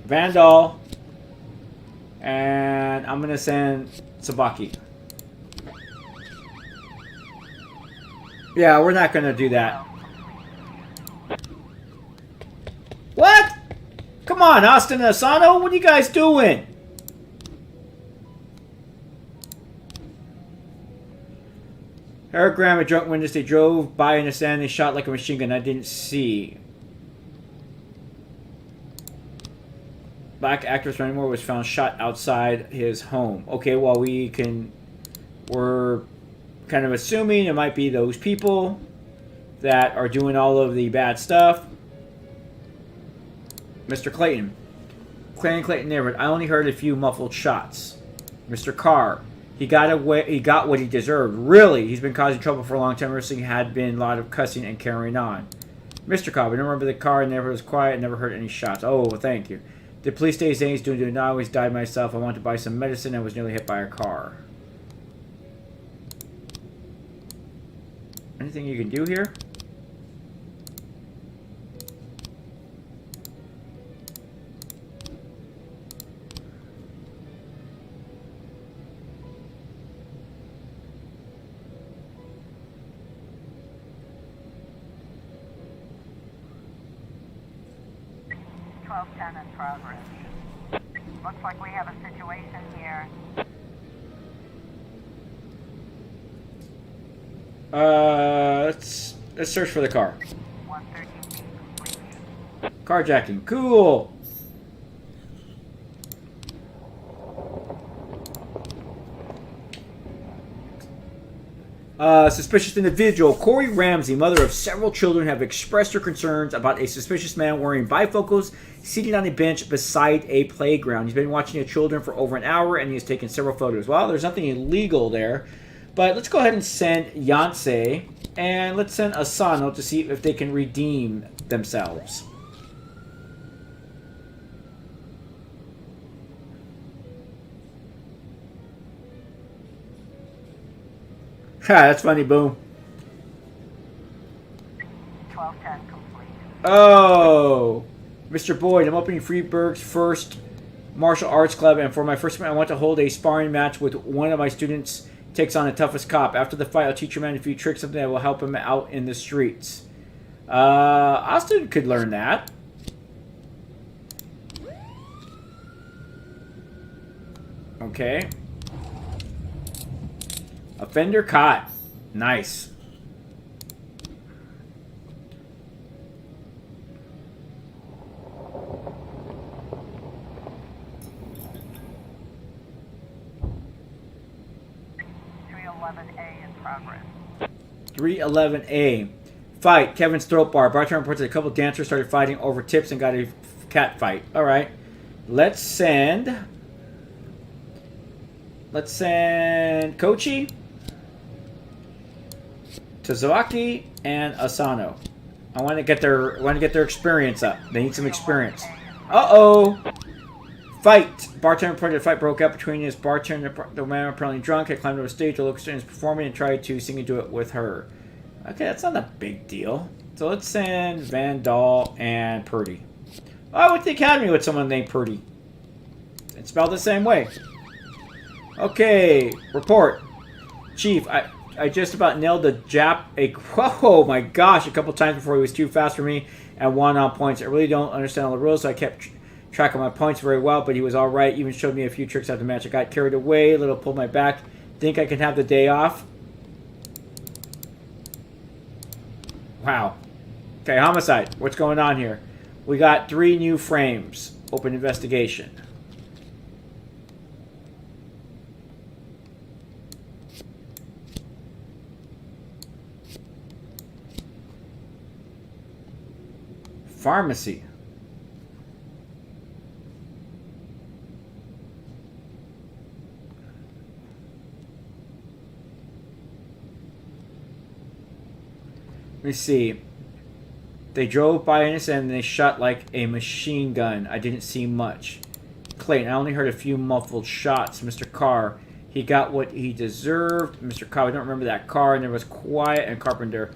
Speaker 1: Vandal, and I'm going to send Sabaki. Yeah, we're not going to do that. What? Come on, Austin and Asano, what are you guys doing? Eric Graham, a drunk witness, they drove by in a stand and they shot like a machine gun. I didn't see. Black actress running more was found shot outside his home. Okay, well, we're kind of assuming it might be those people that are doing all of the bad stuff. Mr. Clayton. Clayton neighborhood. I only heard a few muffled shots. Mr. Carr. He got away. He got what he deserved. Really, he's been causing trouble for a long time. Everything had been a lot of cussing and carrying on. Mr. Cobb. I don't remember the car. Never was quiet. Never heard any shots. Oh, well, thank you. The police state he's doing now. I always died myself. I wanted to buy some medicine. I was nearly hit by a car. Anything you can do here?
Speaker 6: In progress. Looks like we have a situation here.
Speaker 1: Let's search for the car.
Speaker 6: 113 complete.
Speaker 1: Carjacking. Cool. Suspicious individual. Corey Ramsey, mother of several children, have expressed her concerns about a suspicious man wearing bifocals seated on a bench beside a playground. He's been watching the children for over an hour, and he has taken several photos. Well, there's nothing illegal there. But let's go ahead and send Yancey, and let's send Asano to see if they can redeem themselves. Ha, that's funny, boom.
Speaker 6: 1210 complete.
Speaker 1: Oh, Mr. Boyd, I'm opening Freeburg's first martial arts club, and for my first match, I want to hold a sparring match with one of my students. Takes on the toughest cop. After the fight, I'll teach your man a few tricks, something that will help him out in the streets. Austin could learn that. Okay. Offender caught. Nice.
Speaker 6: In progress.
Speaker 1: 311A. Fight. Kevin's throat bar. Bartender reports that a couple dancers started fighting over tips and got a cat fight. Alright. Let's send Kochi, Tozaki, and Asano. I want to get their experience up. They need some experience. Uh-oh. Fight! Bartender reported a fight broke out between his bartender, the man apparently drunk, had climbed over stage, the local student is performing, and tried to sing and do it with her. Okay, that's not a big deal. So let's send Van Dahl and Purdy. Oh, I went to the academy with someone named Purdy. It's spelled the same way. Okay, report. Chief, I just about nailed the Jap oh my gosh, a couple times before he was too fast for me and won on points. I really don't understand all the rules, so I kept track of my points very well, but he was alright. Even showed me a few tricks after the match. I got carried away, a little pulled my back. Think I can have the day off? Wow. Okay, homicide. What's going on here? We got 3 new frames. Open investigation. Pharmacy. Let me see. They drove by us and they shot like a machine gun. I didn't see much. Clayton, I only heard a few muffled shots. Mr. Carr, he got what he deserved. Mr. Cobb, I don't remember that car. And there was quiet and Carpenter.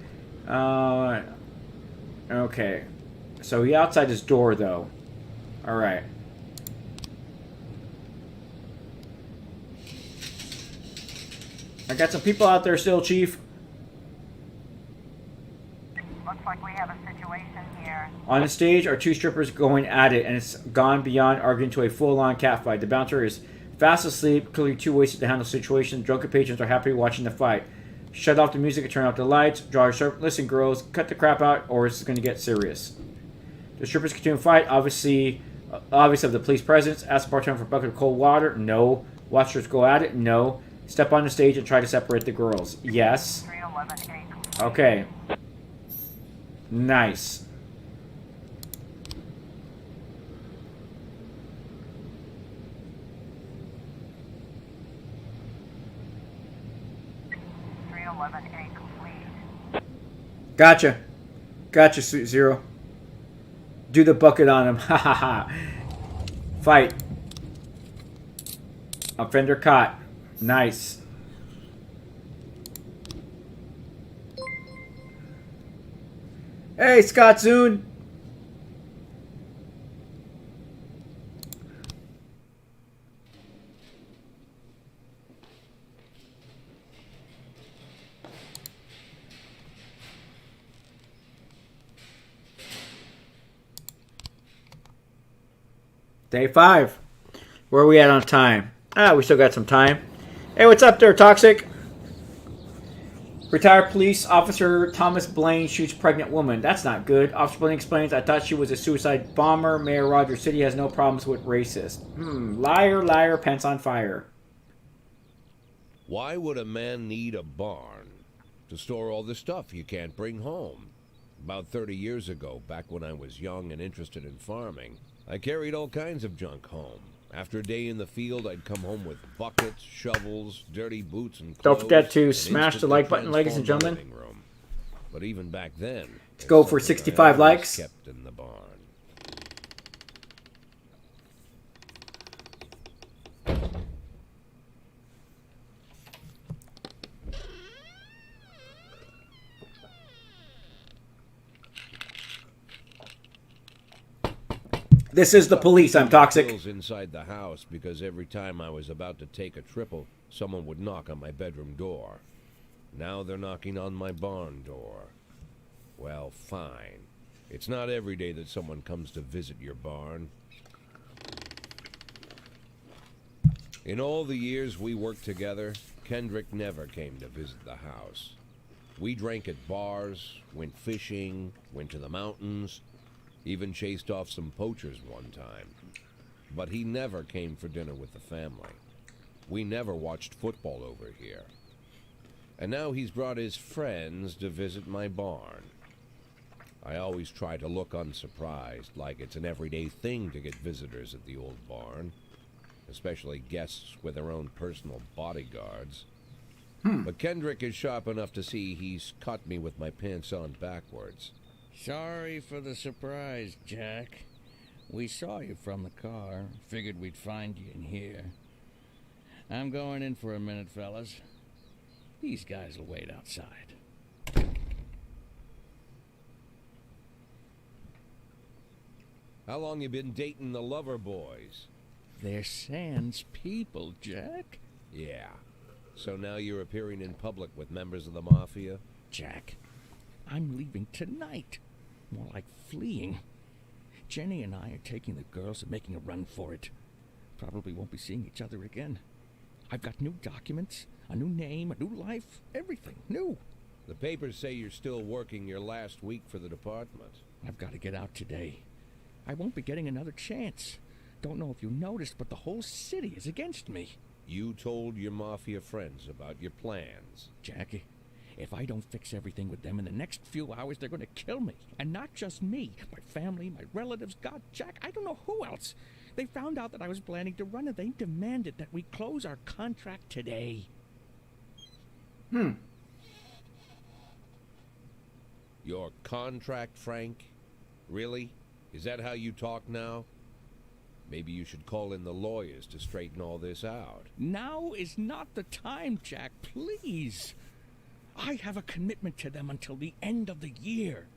Speaker 1: Okay. So he outside his door, though. Alright. I got some people out there still, Chief.
Speaker 6: Looks like we have a situation here.
Speaker 1: On the stage are 2 strippers going at it, and it's gone beyond arguing to a full-on catfight. The bouncer is fast asleep, clearly too wasted to handle the situation. Drunken patrons are happy watching the fight. Shut off the music and turn off the lights. Draw your sharp. Listen, girls, cut the crap out, or it's going to get serious. The strippers continue to fight. Obvious of the police presence. Ask the bartender for a bucket of cold water. No. Watchers go at it. No. Step on the stage and try to separate the girls. Yes.
Speaker 6: 311A.
Speaker 1: Okay. Nice. Gotcha. Gotcha, Sweet Zero. Do the bucket on him. Ha ha ha. Fight. Offender caught. Nice. Hey, Scott Zune. Day 5. Where are we at on time? Ah, we still got some time. Hey, what's up there, Toxic? Retired police officer Thomas Blaine shoots pregnant woman. That's not good. Officer Blaine explains, I thought she was a suicide bomber. Mayor Rogers City has no problems with racist. Liar, liar, pants on fire.
Speaker 2: Why would a man need a barn? To store all the stuff you can't bring home. About 30 years ago, back when I was young and interested in farming, I carried all kinds of junk home. After a day in the field, I'd come home with buckets, shovels, dirty boots, and clothes.
Speaker 1: Don't forget to smash the like button, ladies and gentlemen.
Speaker 2: But even back then,
Speaker 1: let's go for 65 likes.
Speaker 2: Kept in the barn.
Speaker 1: This is the police. I'm Toxic.
Speaker 2: Inside the house because every time I was about to take a triple, someone would knock on my bedroom door. Now they're knocking on my barn door. Well, fine. It's not every day that someone comes to visit your barn. In all the years we worked together, Kendrick never came to visit the house. We drank at bars, went fishing, went to the mountains, even chased off some poachers one time. But he never came for dinner with the family. We never watched football over here. And now he's brought his friends to visit my barn. I always try to look unsurprised, like it's an everyday thing to get visitors at the old barn, especially guests with their own personal bodyguards. But Kendrick is sharp enough to see he's caught me with my pants on backwards.
Speaker 5: Sorry for the surprise, Jack. We saw you from the car. Figured we'd find you in here. I'm going in for a minute, fellas. These guys will wait outside.
Speaker 2: How long you been dating the lover boys?
Speaker 5: They're Sans people, Jack.
Speaker 2: Yeah. So now you're appearing in public with members of the Mafia?
Speaker 5: Jack, I'm leaving tonight. More like fleeing. Jenny and I are taking the girls and making a run for it. Probably won't be seeing each other again. I've got new documents, a new name, a new life, everything new.
Speaker 2: The papers say you're still working your last week for the department.
Speaker 5: I've got to get out today. I won't be getting another chance. Don't know if you noticed, but the whole city is against me.
Speaker 2: You told your Mafia friends about your plans.
Speaker 5: Jackie, if I don't fix everything with them in the next few hours, they're going to kill me. And not just me. My family, my relatives, God, Jack, I don't know who else. They found out that I was planning to run and they demanded that we close our contract today.
Speaker 2: Your contract, Frank? Really? Is that how you talk now? Maybe you should call in the lawyers to straighten all this out.
Speaker 5: Now is not the time, Jack, please. I have a commitment to them until the end of the year.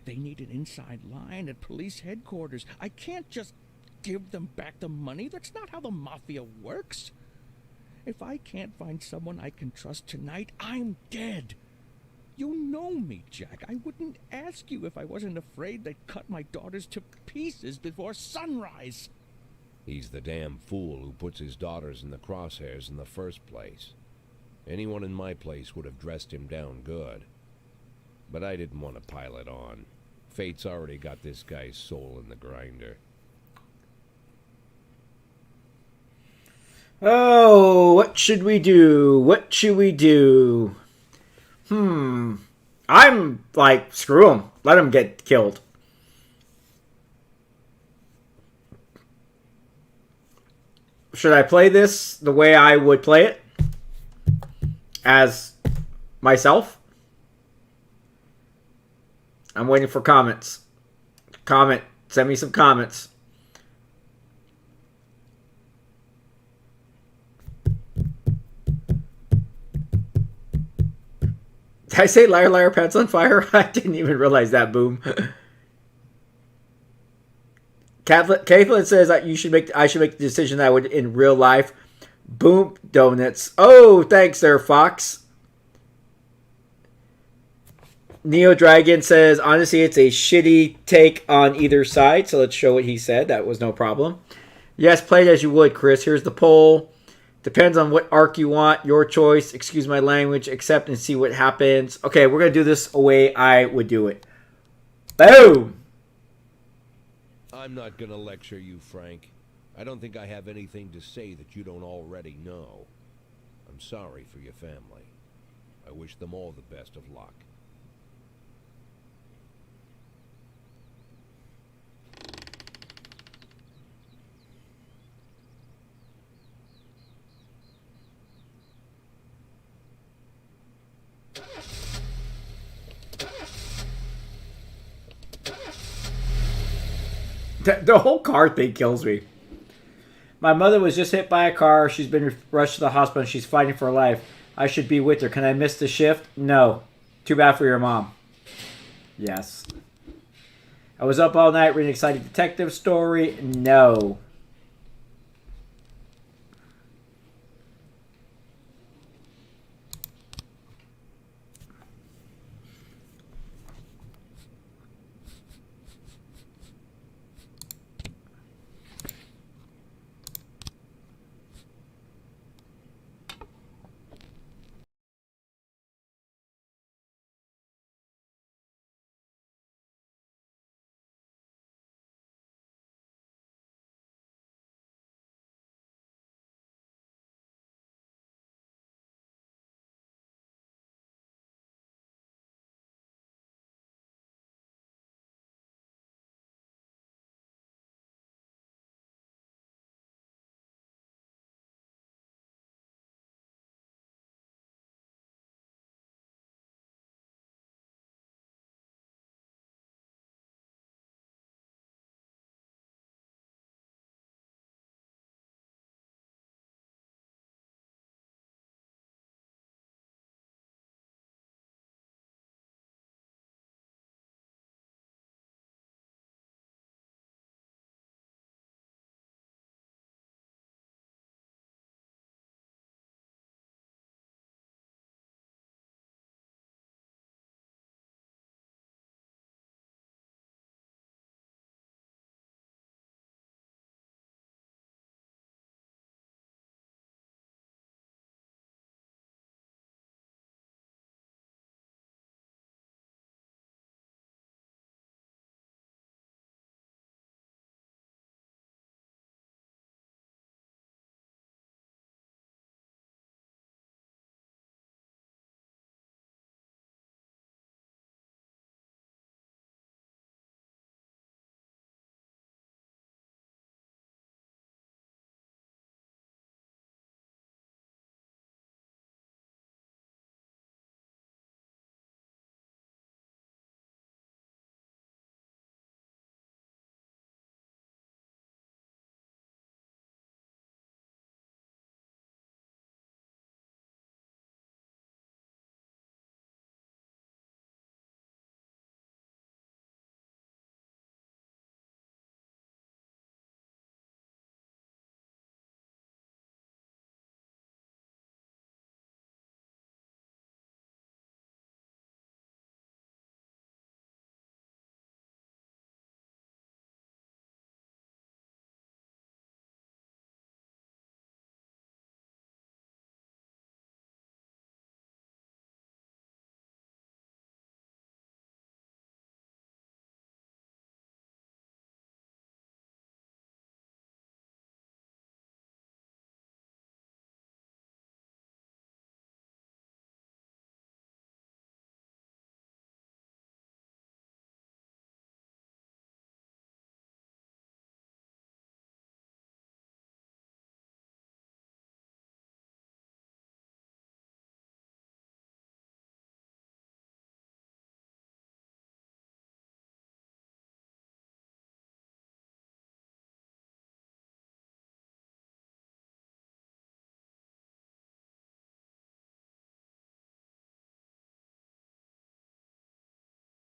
Speaker 5: They need an inside line at police headquarters. I can't just give them back the money. That's not how the Mafia works. If I can't find someone I can trust tonight, I'm dead. You know me, Jack. I wouldn't ask you if I wasn't afraid they'd cut my daughters to pieces before sunrise.
Speaker 2: He's the damn fool who puts his daughters in the crosshairs in the first place. Anyone in my place would have dressed him down good. But I didn't want to pile it on. Fate's already got this guy's soul in the grinder.
Speaker 1: Oh, what should we do? What should we do? I'm like, screw them. Let them get killed. Should I play this the way I would play it? As myself? I'm waiting for comments. Comment. Send me some comments. Did I say liar, liar, pants on fire? I didn't even realize that, boom. Caitlin says that I should make the decision that I would in real life. Boom donuts. Oh, thanks there, Fox. Neo Dragon says, honestly, it's a shitty take on either side. So let's show what he said. That was no problem. Yes, play it as you would, Chris. Here's the poll. Depends on what arc you want. Your choice. Excuse my language. Accept and see what happens. Okay, we're going to do this the way I would do it. Boom!
Speaker 2: I'm not gonna lecture you, Frank. I don't think I have anything to say that you don't already know. I'm sorry for your family. I wish them all the best of luck.
Speaker 1: The whole car thing kills me. My mother was just hit by a car. She's been rushed to the hospital and she's fighting for her life. I should be with her. Can I miss the shift? No. Too bad for your mom. Yes. I was up all night reading an exciting detective story. No.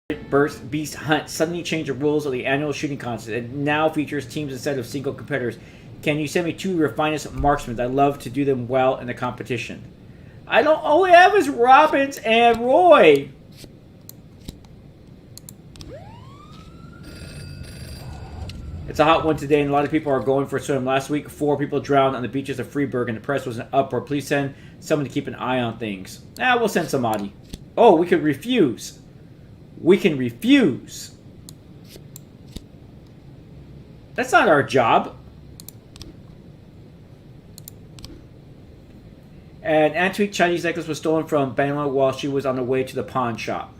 Speaker 1: Burst Beast Hunt suddenly changed the rules of the annual shooting contest. It now features teams instead of single competitors. Can you send me 2 of your finest marksmen? I love to do them well in the competition. I don't. All we have is Robbins and Roy. It's a hot one today, and a lot of people are going for a swim. Last week, 4 people drowned on the beaches of Freiburg, and the press was in uproar. Please send someone to keep an eye on things. We'll send somebody. Oh, we could refuse. We can refuse. That's not our job. An antique Chinese necklace was stolen from Bangalore while she was on the way to the pawn shop.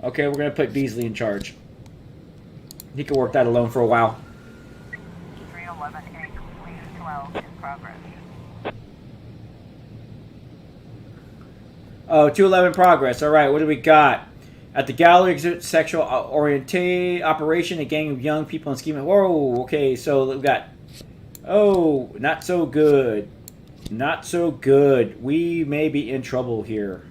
Speaker 1: Okay, we're going to put Beasley in charge. He can work that alone for a while.
Speaker 6: 311A complete 12 in progress.
Speaker 1: Oh, 211 progress. All right, what do we got? At the gallery exhibit sexual orientation operation, a gang of young people in scheming. Whoa, okay, so we've got... Oh, not so good. Not so good. We may be in trouble here.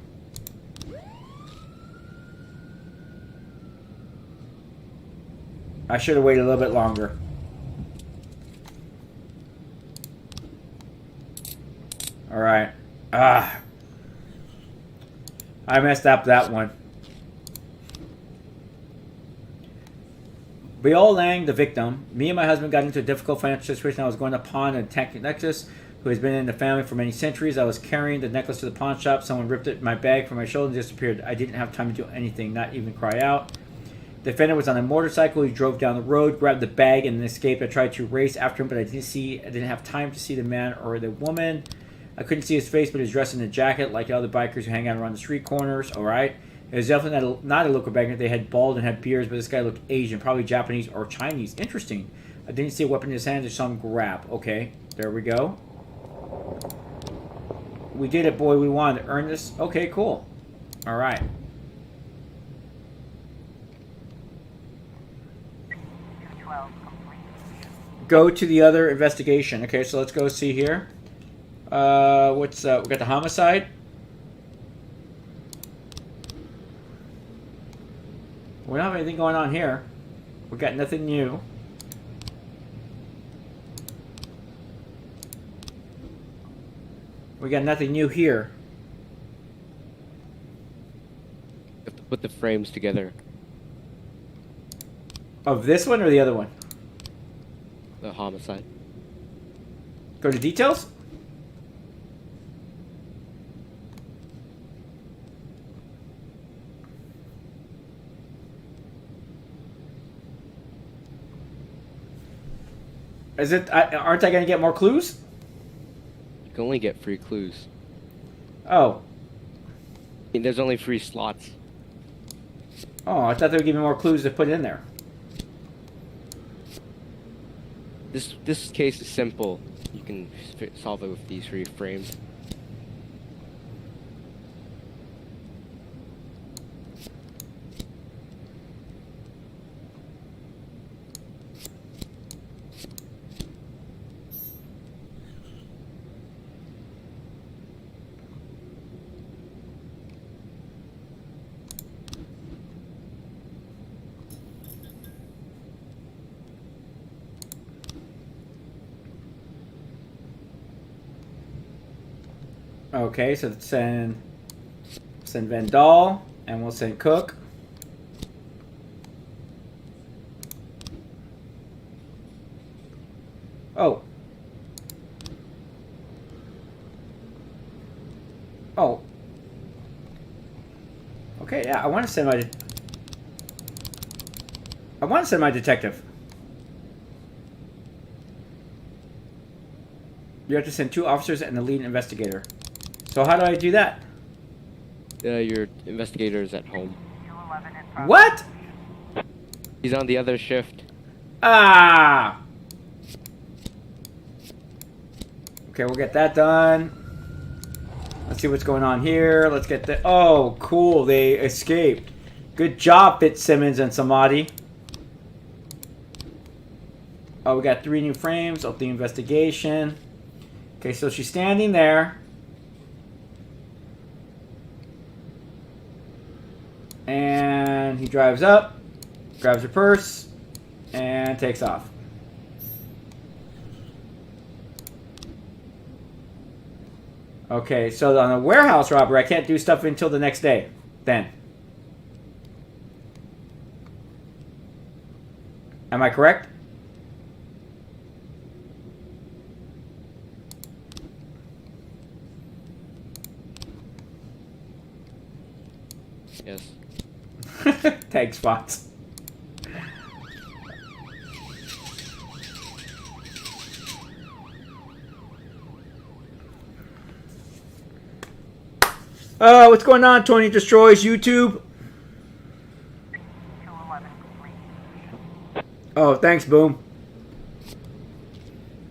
Speaker 1: I should have waited a little bit longer. Alright. I messed up that one. Beol Lang, the victim. Me and my husband got into a difficult financial situation. I was going to pawn a tech necklace who has been in the family for many centuries. I was carrying the necklace to the pawn shop. Someone ripped it, my bag from my shoulder and disappeared. I didn't have time to do anything, not even cry out. The defendant was on a motorcycle. He drove down the road, grabbed the bag, and then escaped. I tried to race after him, but I didn't have time to see the man or the woman. I couldn't see his face, but he was dressed in a jacket like other bikers who hang out around the street corners. All right. It was definitely not a local biker. They had bald and had beards, but this guy looked Asian, probably Japanese or Chinese. Interesting. I didn't see a weapon in his hand. I saw him grab. Okay, there we go. We did it, boy. We wanted to earn this. Okay, cool. All right. Go to the other investigation. Okay, so let's go see here. We got the homicide. We don't have anything going on here. We got nothing new. We got nothing new here.
Speaker 9: Have to put the frames together.
Speaker 1: Of this one or the other one?
Speaker 9: The homicide.
Speaker 1: Go to details? Is it? Aren't I going to get more clues?
Speaker 9: You can only get free clues.
Speaker 1: Oh.
Speaker 9: I mean, there's only 3 slots.
Speaker 1: Oh, I thought they would give me more clues to put in there.
Speaker 9: This case is simple. You can solve it with these 3 frames.
Speaker 1: Okay, so let's send Van Dahl, and we'll send Cook. Oh. Oh. Okay, yeah, I want to send my detective. You have to send 2 officers and the lead investigator. So how do I do that?
Speaker 9: Your investigator is at home.
Speaker 1: What?
Speaker 9: He's on the other shift.
Speaker 1: Ah! Okay, we'll get that done. Let's see what's going on here. Let's get the... Oh, cool. They escaped. Good job, Fitzsimmons and Samadi. Oh, we got 3 new frames of the investigation. Okay, so she's standing there. And And he drives up, grabs her purse, and takes off. Okay, so on a warehouse robbery, I can't do stuff until the next day. Then. Am I correct?
Speaker 9: Yes.
Speaker 1: Tag spots. What's going on? Tony Destroys YouTube.
Speaker 6: 211 complete.
Speaker 1: Oh, thanks, Boom.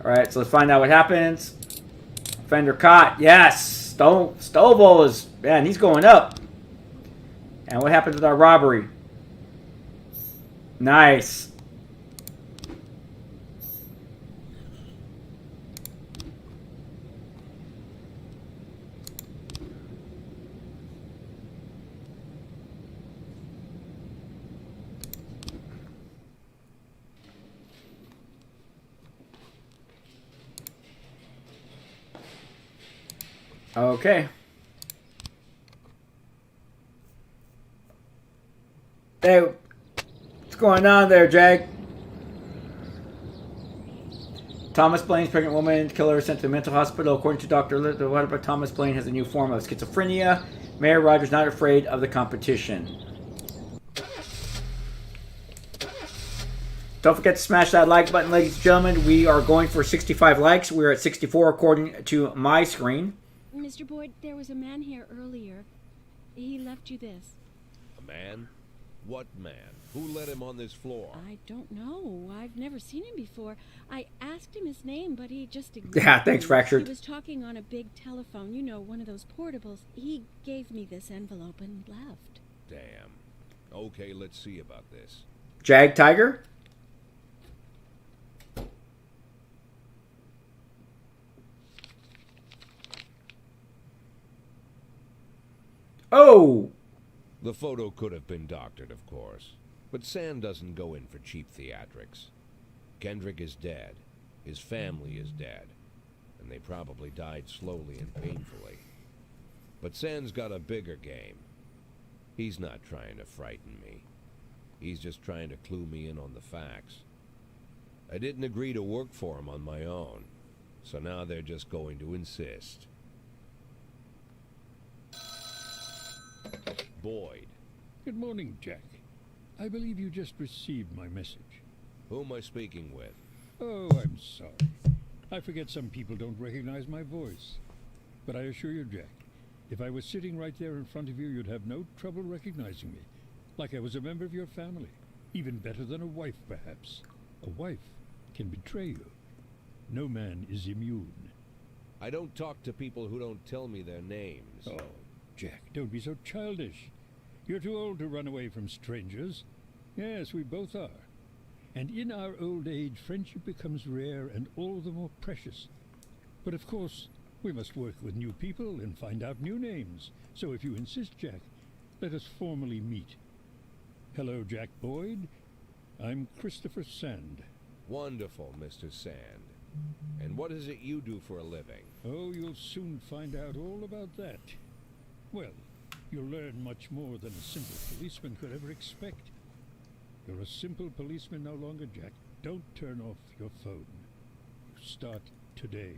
Speaker 1: Alright, so let's find out what happens. Fender caught. Yes! Stovall is... Man, he's going up. And what happens with our robbery? Nice. Okay. Hey, what's going on there, Jag? Thomas Blaine's pregnant woman killer sent to the mental hospital. According to Dr. What Thomas Blaine has a new form of schizophrenia. Mayor Rogers not afraid of the competition. Don't forget to smash that like button, ladies and gentlemen. We are going for 65 likes. We're at 64 according to my screen.
Speaker 3: Mr. Boyd, there was a man here earlier. He left you this.
Speaker 2: A man? What man? Who let him on this floor?
Speaker 3: I don't know. I've never seen him before. I asked him his name, but he just ignored
Speaker 1: Yeah, thanks,
Speaker 3: me.
Speaker 1: Fractured.
Speaker 3: He was talking on a big telephone, you know, one of those portables. He gave me this envelope and left.
Speaker 2: Damn. Okay, let's see about this.
Speaker 1: Jag Tiger? Oh!
Speaker 2: The photo could have been doctored, of course. But Sand doesn't go in for cheap theatrics. Kendrick is dead. His family is dead. And they probably died slowly and painfully. But Sand's got a bigger game. He's not trying to frighten me. He's just trying to clue me in on the facts. I didn't agree to work for him on my own. So now they're just going to insist. Boyd.
Speaker 10: Good morning, Jack. I believe you just received my message.
Speaker 2: Who am I speaking with?
Speaker 10: Oh, I'm sorry. I forget some people don't recognize my voice. But I assure you, Jack, if I was sitting right there in front of you, you'd have no trouble recognizing me. Like I was a member of your family. Even better than a wife, perhaps. A wife can betray you. No man is immune.
Speaker 2: I don't talk to people who don't tell me their names.
Speaker 10: Oh, Jack, don't be so childish. You're too old to run away from strangers. Yes, we both are. And in our old age, friendship becomes rare and all the more precious. But of course, we must work with new people and find out new names. So if you insist, Jack, let us formally meet. Hello, Jack Boyd. I'm Christopher Sand.
Speaker 2: Wonderful, Mr. Sand. And what is it you do for a living?
Speaker 10: Oh, you'll soon find out all about that. Well, you'll learn much more than a simple policeman could ever expect. You're a simple policeman no longer, Jack. Don't turn off your phone. You start today.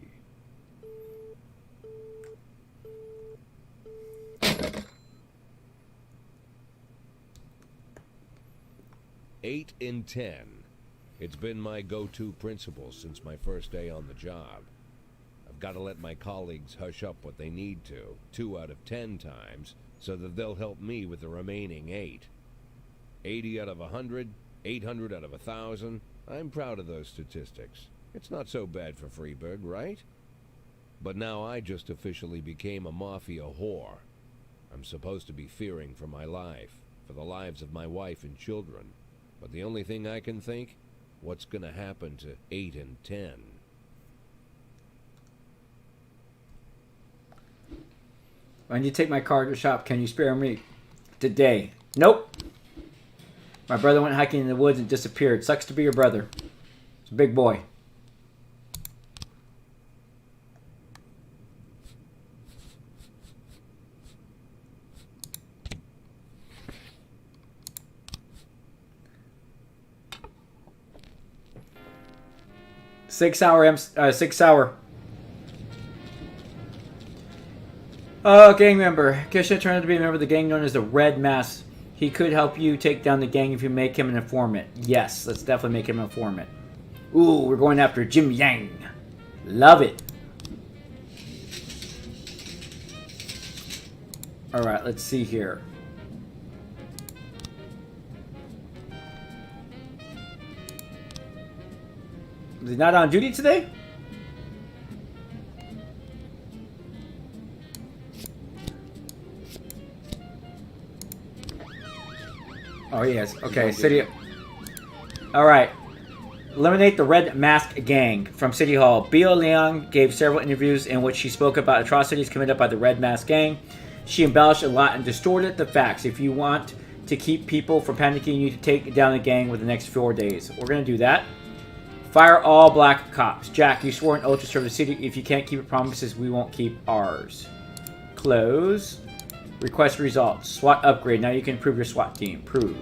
Speaker 2: Eight in 10. It's been my go-to principle since my first day on the job. I've got to let my colleagues hush up what they need to, 2 out of 10 times, so that they'll help me with the remaining 8. 80 out of 100, 800 out of 1,000. I'm proud of those statistics. It's not so bad for Freeburg, right? But now I just officially became a mafia whore. I'm supposed to be fearing for my life, for the lives of my wife and children. But the only thing I can think, what's gonna happen to 8 and 10?
Speaker 1: When you take my car to the shop, can you spare me today? Nope. My brother went hiking in the woods and disappeared. Sucks to be your brother. He's a big boy. Six hour. Oh, gang member. Kisha turned out to be a member of the gang known as the Red Mask. He could help you take down the gang if you make him an informant. Yes, let's definitely make him an informant. Ooh, we're going after Jim Yang. Love it. Alright, let's see here. Is he not on duty today? Oh, he is. Okay, City... Alright. Eliminate the Red Mask Gang from City Hall. Bio Liang gave several interviews in which she spoke about atrocities committed by the Red Mask Gang. She embellished a lot and distorted the facts. If you want to keep people from panicking, you need to take down the gang within the next 4 days. We're going to do that. Fire all black cops. Jack, you swore an oath to serve the city. If you can't keep your promises, we won't keep ours. Close. Request results. SWAT upgrade. Now you can improve your SWAT team. Prove.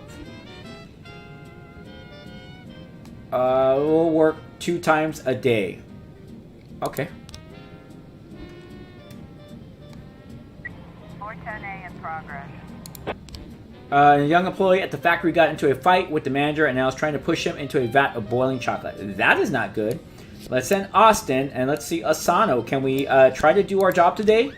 Speaker 1: We'll work 2 times a day. Okay.
Speaker 6: 410A in progress.
Speaker 1: A young employee at the factory got into a fight with the manager and now is trying to push him into a vat of boiling chocolate. That is not good. Let's send Austin and let's see Asano. Can we try to do our job today?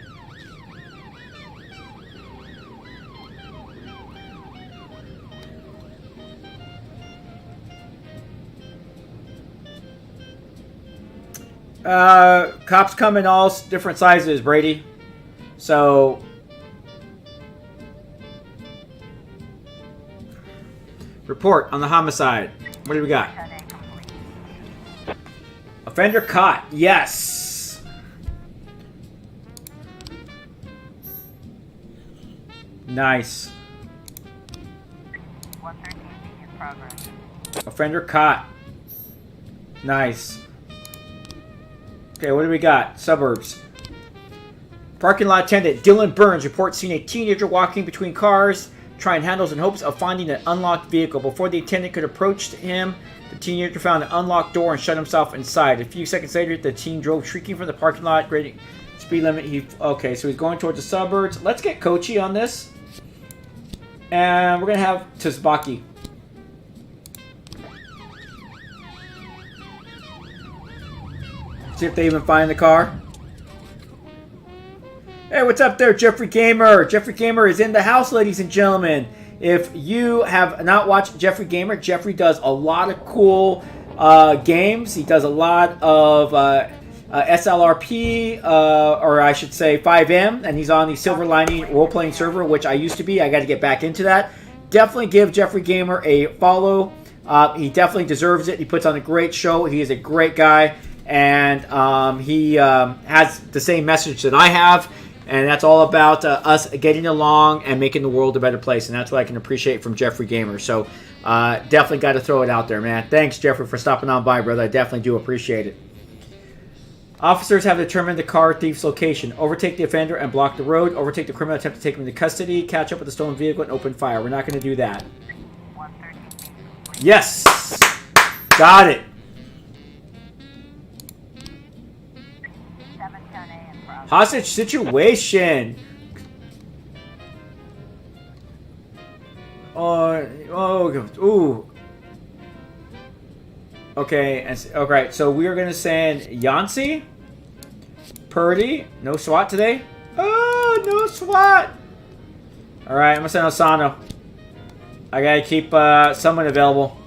Speaker 1: Cops come in all different sizes, Brady. So... report on the homicide. What do we got? Offender caught. Yes. Nice.
Speaker 6: 113B in progress.
Speaker 1: Offender caught. Nice. Okay, what do we got? Suburbs. Parking lot attendant Dylan Burns reports seeing a teenager walking between cars, trying handles in hopes of finding an unlocked vehicle. Before the attendant could approach him, the teenager found an unlocked door and shut himself inside. A few seconds later, the teen drove shrieking from the parking lot, grading speed limit. Okay, so he's going towards the suburbs. Let's get Kochi on this. And we're going to have Tsubaki. See if they even find the car. Hey, what's up there, Jeffrey Gamer? Jeffrey Gamer is in the house, ladies and gentlemen. If you have not watched Jeffrey Gamer, Jeffrey does a lot of cool games. He does a lot of SLRP, or I should say 5M, and he's on the Silver Lining role-playing server, which I used to be. I got to get back into that. Definitely give Jeffrey Gamer a follow. He definitely deserves it. He puts on a great show. He is a great guy, and he has the same message that I have. And that's all about us getting along and making the world a better place. And that's what I can appreciate from Jeffrey Gamer. So definitely got to throw it out there, man. Thanks, Jeffrey, for stopping on by, brother. I definitely do appreciate it. Officers have determined the car thief's location. Overtake the offender and block the road. Overtake the criminal, attempt to take him into custody. Catch up with the stolen vehicle and open fire. We're not going to do that. Yes! Got it. Hostage situation. Ooh. Okay, okay. So we are gonna send Yancy, Purdy. No SWAT today. Oh, no SWAT. All right, I'm gonna send Asano. I gotta keep someone available.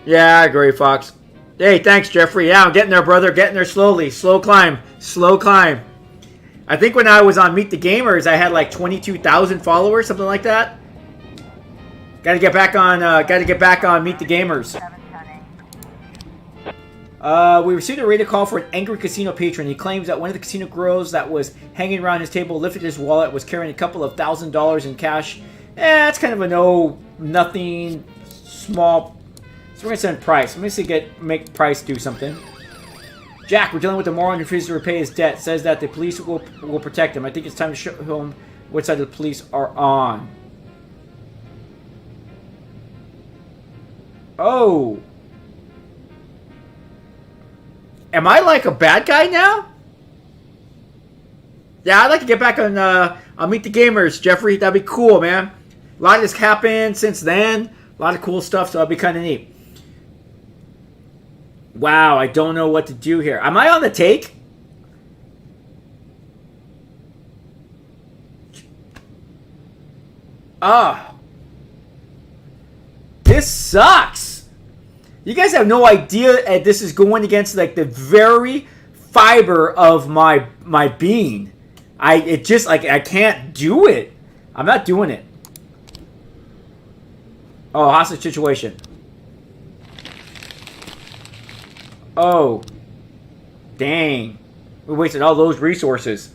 Speaker 1: Yeah, I agree, Fox. Hey, thanks, Jeffrey. Yeah, I'm getting there, brother. Getting there slowly. Slow climb. Slow climb. I think when I was on Meet the Gamers, I had like 22,000 followers, something like that. Got to get back on. Got to get back on Meet the Gamers. We received a radio call for an angry casino patron. He claims that one of the casino girls that was hanging around his table lifted his wallet, was carrying a couple of $1,000 in cash. That's kind of a nothing, small. So we're gonna send Price. I'm gonna make Price do something. Jack, we're dealing with a moron who refuses to repay his debt. Says that the police will protect him. I think it's time to show him what side the police are on. Oh. Am I like a bad guy now? Yeah, I'd like to get back on Meet the Gamers, Jeffrey. That'd be cool, man. A lot of this happened since then. A lot of cool stuff, so that'd be kind of neat. Wow, I don't know what to do here. Am I on the take? Ah. This sucks. You guys have no idea this is going against like the very fiber of my being. I can't do it. I'm not doing it. Oh, hostage situation. Oh. Dang. We wasted all those resources.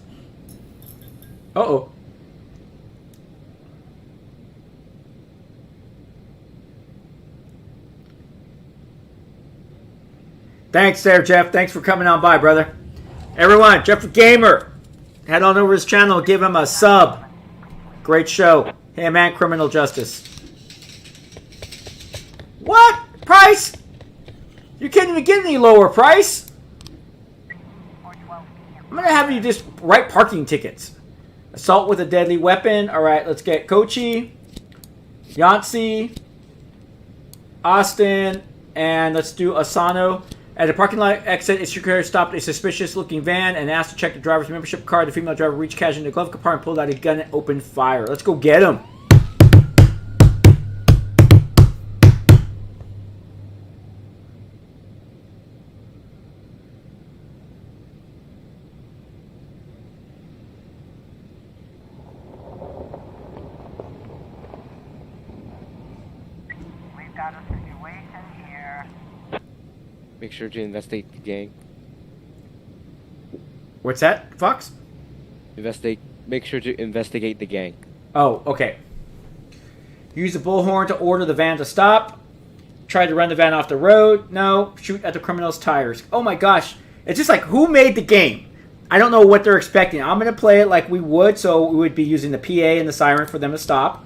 Speaker 1: Uh-oh. Thanks there, Jeff. Thanks for coming on by, brother. Everyone, Jeff the Gamer. Head on over his channel. Give him a sub. Great show. Hey, man, criminal justice. What? Price? You can't even get any lower price. I'm going to have you just write parking tickets. Assault with a deadly weapon. All right, let's get Kochi, Yancey, Austin, and let's do Asano. At the parking lot exit, a security stopped a suspicious-looking van and asked to check the driver's membership card. The female driver reached casually in the glove compartment, pulled out a gun, and opened fire. Let's go get him.
Speaker 6: We've got a situation here.
Speaker 9: Make sure to investigate the gang.
Speaker 1: What's that, Fox?
Speaker 9: Make sure to investigate the gang.
Speaker 1: Oh, okay. Use the bullhorn to order the van to stop. Try to run the van off the road. No. Shoot at the criminal's tires. Oh my gosh. It's just like, who made the game? I don't know what they're expecting. I'm going to play it like we would, so we would be using the PA and the siren for them to stop.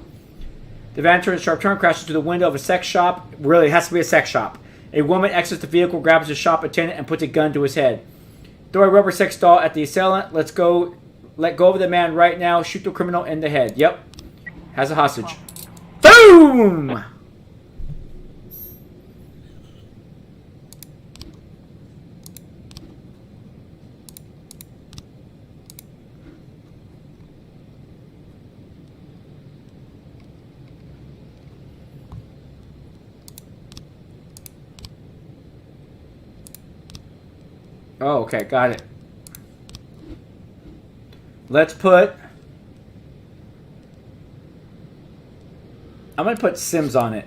Speaker 1: The van turns a sharp turn, crashes through the window of a sex shop. Really, it has to be a sex shop. A woman exits the vehicle, grabs the shop attendant, and puts a gun to his head. Throw a rubber sex doll at the assailant. Let go of the man right now. Shoot the criminal in the head. Yep. Has a hostage. Boom! Oh, okay, got it. Let's put... I'm going to put Sims on it.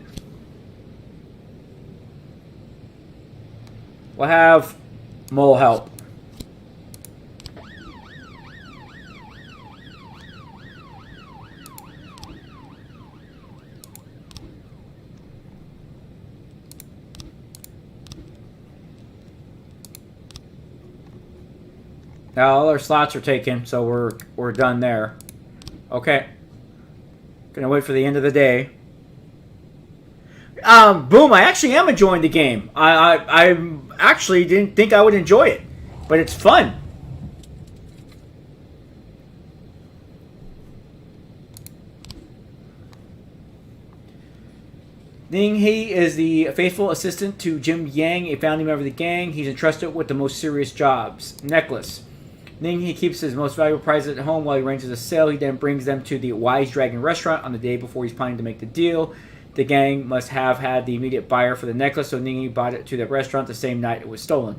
Speaker 1: We'll have Mole help. Now all our slots are taken, so we're done there. Okay. Gonna wait for the end of the day. Boom! I actually am enjoying the game. I actually didn't think I would enjoy it, but it's fun. Ning He is the faithful assistant to Jim Yang, a founding member of the gang. He's entrusted with the most serious jobs. Necklace. Ning He keeps his most valuable prizes at home while he arranges a sale. He then brings them to the Wise Dragon restaurant on the day before he's planning to make the deal. The gang must have had the immediate buyer for the necklace, so Ning He bought it to the restaurant the same night it was stolen.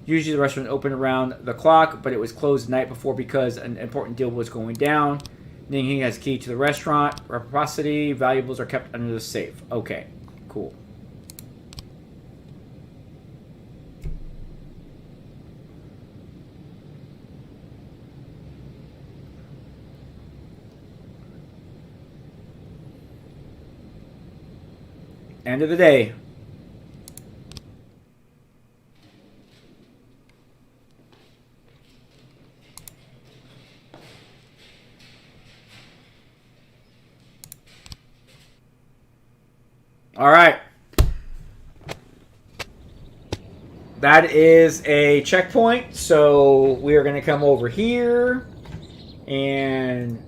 Speaker 1: Usually the restaurant opened around the clock, but it was closed the night before because an important deal was going down. Ning He has key to the restaurant. Reciprocity. Valuables are kept under the safe. Okay, cool. End of the day. All right. That is a checkpoint. So we are going to come over here and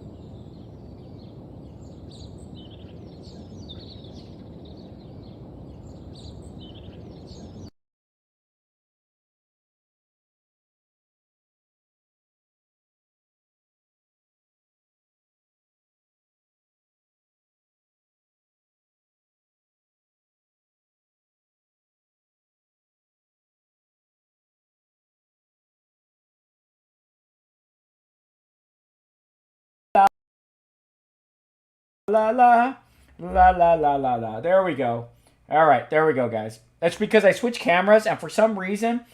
Speaker 1: la la la la la la la. There we go. All right, there we go, guys. That's because I switched cameras, and for some reason,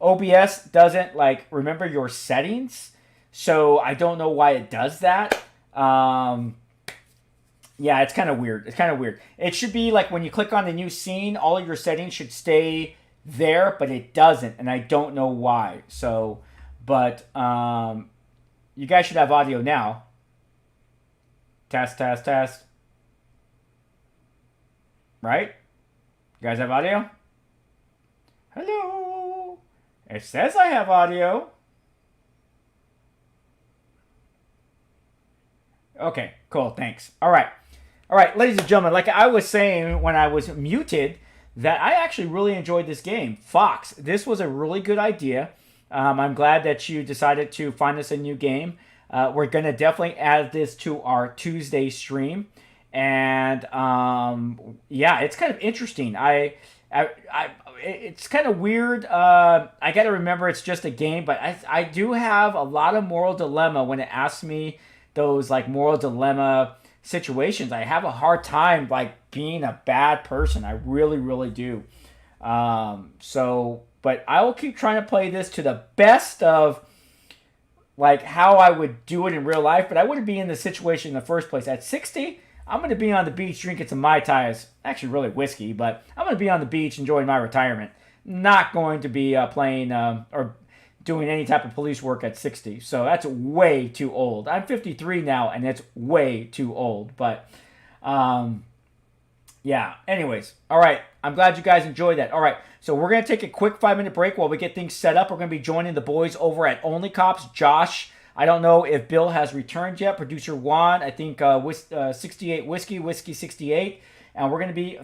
Speaker 1: OBS doesn't like remember your settings, so I don't know why it does that. Yeah, it's kind of weird. It's kind of weird. It should be like when you click on the new scene, all of your settings should stay there, but it doesn't, and I don't know why. So, but you guys should have audio now. Test, test, test. Right? You guys have audio? Hello? It says I have audio. Okay, cool, thanks. All right. All right, ladies and gentlemen, like I was saying when I was muted, that I actually really enjoyed this game. Fox, this was a really good idea. I'm glad that you decided to find us a new game. We're going to definitely add this to our Tuesday stream. And yeah, it's kind of interesting. It's kind of weird. I got to remember it's just a game, but I do have a lot of moral dilemma when it asks me those like moral dilemma situations. I have a hard time like being a bad person. I really, really do. But I will keep trying to play this to the best of like how I would do it in real life, but I wouldn't be in the situation in the first place. At 60, I'm going to be on the beach drinking some Mai Tais. Actually, really whiskey, but I'm going to be on the beach enjoying my retirement. Not going to be playing or doing any type of police work at 60. So that's way too old. I'm 53 now, and it's way too old. But yeah, anyways. All right. I'm glad you guys enjoyed that. All right. So we're going to take a quick 5-minute break while we get things set up. We're going to be joining the boys over at Only Cops. Josh, I don't know if Bill has returned yet. Producer Juan, I think 68 Whiskey 68. And we're going to be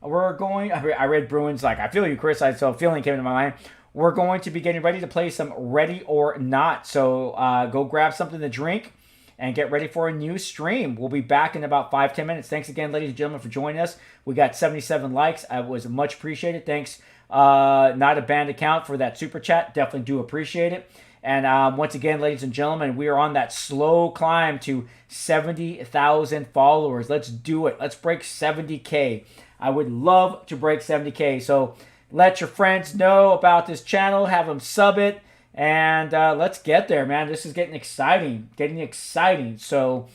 Speaker 1: I read Bruins like, I feel you, Chris. So feeling came into my mind. We're going to be getting ready to play some Ready or Not. So go grab something to drink and get ready for a new stream. We'll be back in about 5-10 minutes. Thanks again, ladies and gentlemen, for joining us. We got 77 likes. I was much appreciated. Thanks, Not a Banned Account, for that super chat. Definitely do appreciate it. And once again, ladies and gentlemen, we are on that slow climb to 70,000 followers. Let's do it. Let's break 70K. I would love to break 70K. So let your friends know about this channel. Have them sub it. And let's get there, man. This is getting exciting. So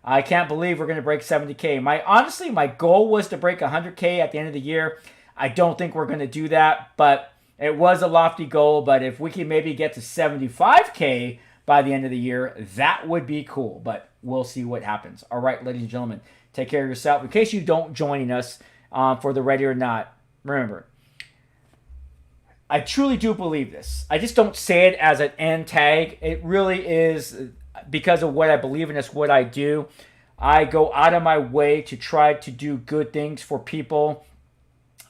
Speaker 1: I can't believe we're going to break 70K. My goal was to break 100K at the end of the year. I don't think we're going to do that, but it was a lofty goal. But if we can maybe get to 75K by the end of the year, that would be cool. But we'll see what happens. All right, ladies and gentlemen, take care of yourself. In case you don't join us for the Ready or Not, remember, I truly do believe this. I just don't say it as an end tag. It really is because of what I believe in. It's what I do. I go out of my way to try to do good things for people.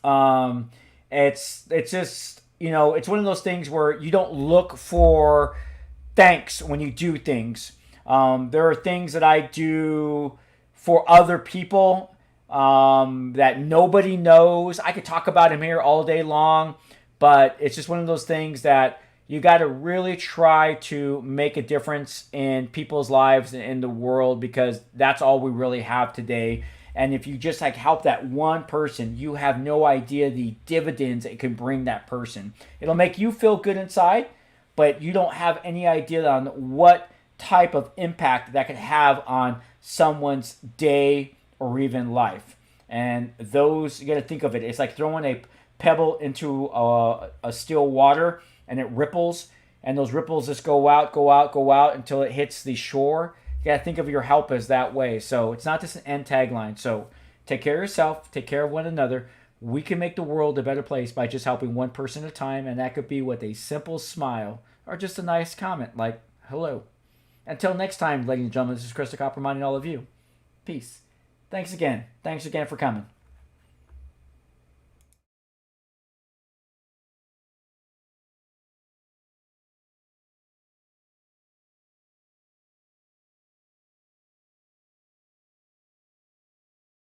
Speaker 1: It's just, it's one of those things where you don't look for thanks when you do things. There are things that I do for other people that nobody knows. I could talk about them here all day long. But it's just one of those things that you got to really try to make a difference in people's lives and in the world, because that's all we really have today. And if you just like help that one person, you have no idea the dividends it can bring that person. It'll make you feel good inside, but you don't have any idea on what type of impact that could have on someone's day or even life. And those, you got to think of it. It's like throwing a pebble into a still water, and it ripples. And those ripples just go out, go out, go out until it hits the shore. You got to think of your help as that way. So it's not just an end tagline. So take care of yourself. Take care of one another. We can make the world a better place by just helping one person at a time. And that could be with a simple smile or just a nice comment like, hello. Until next time, ladies and gentlemen, this is Chris the Copper reminding all of you. Peace. Thanks again. Thanks again for coming.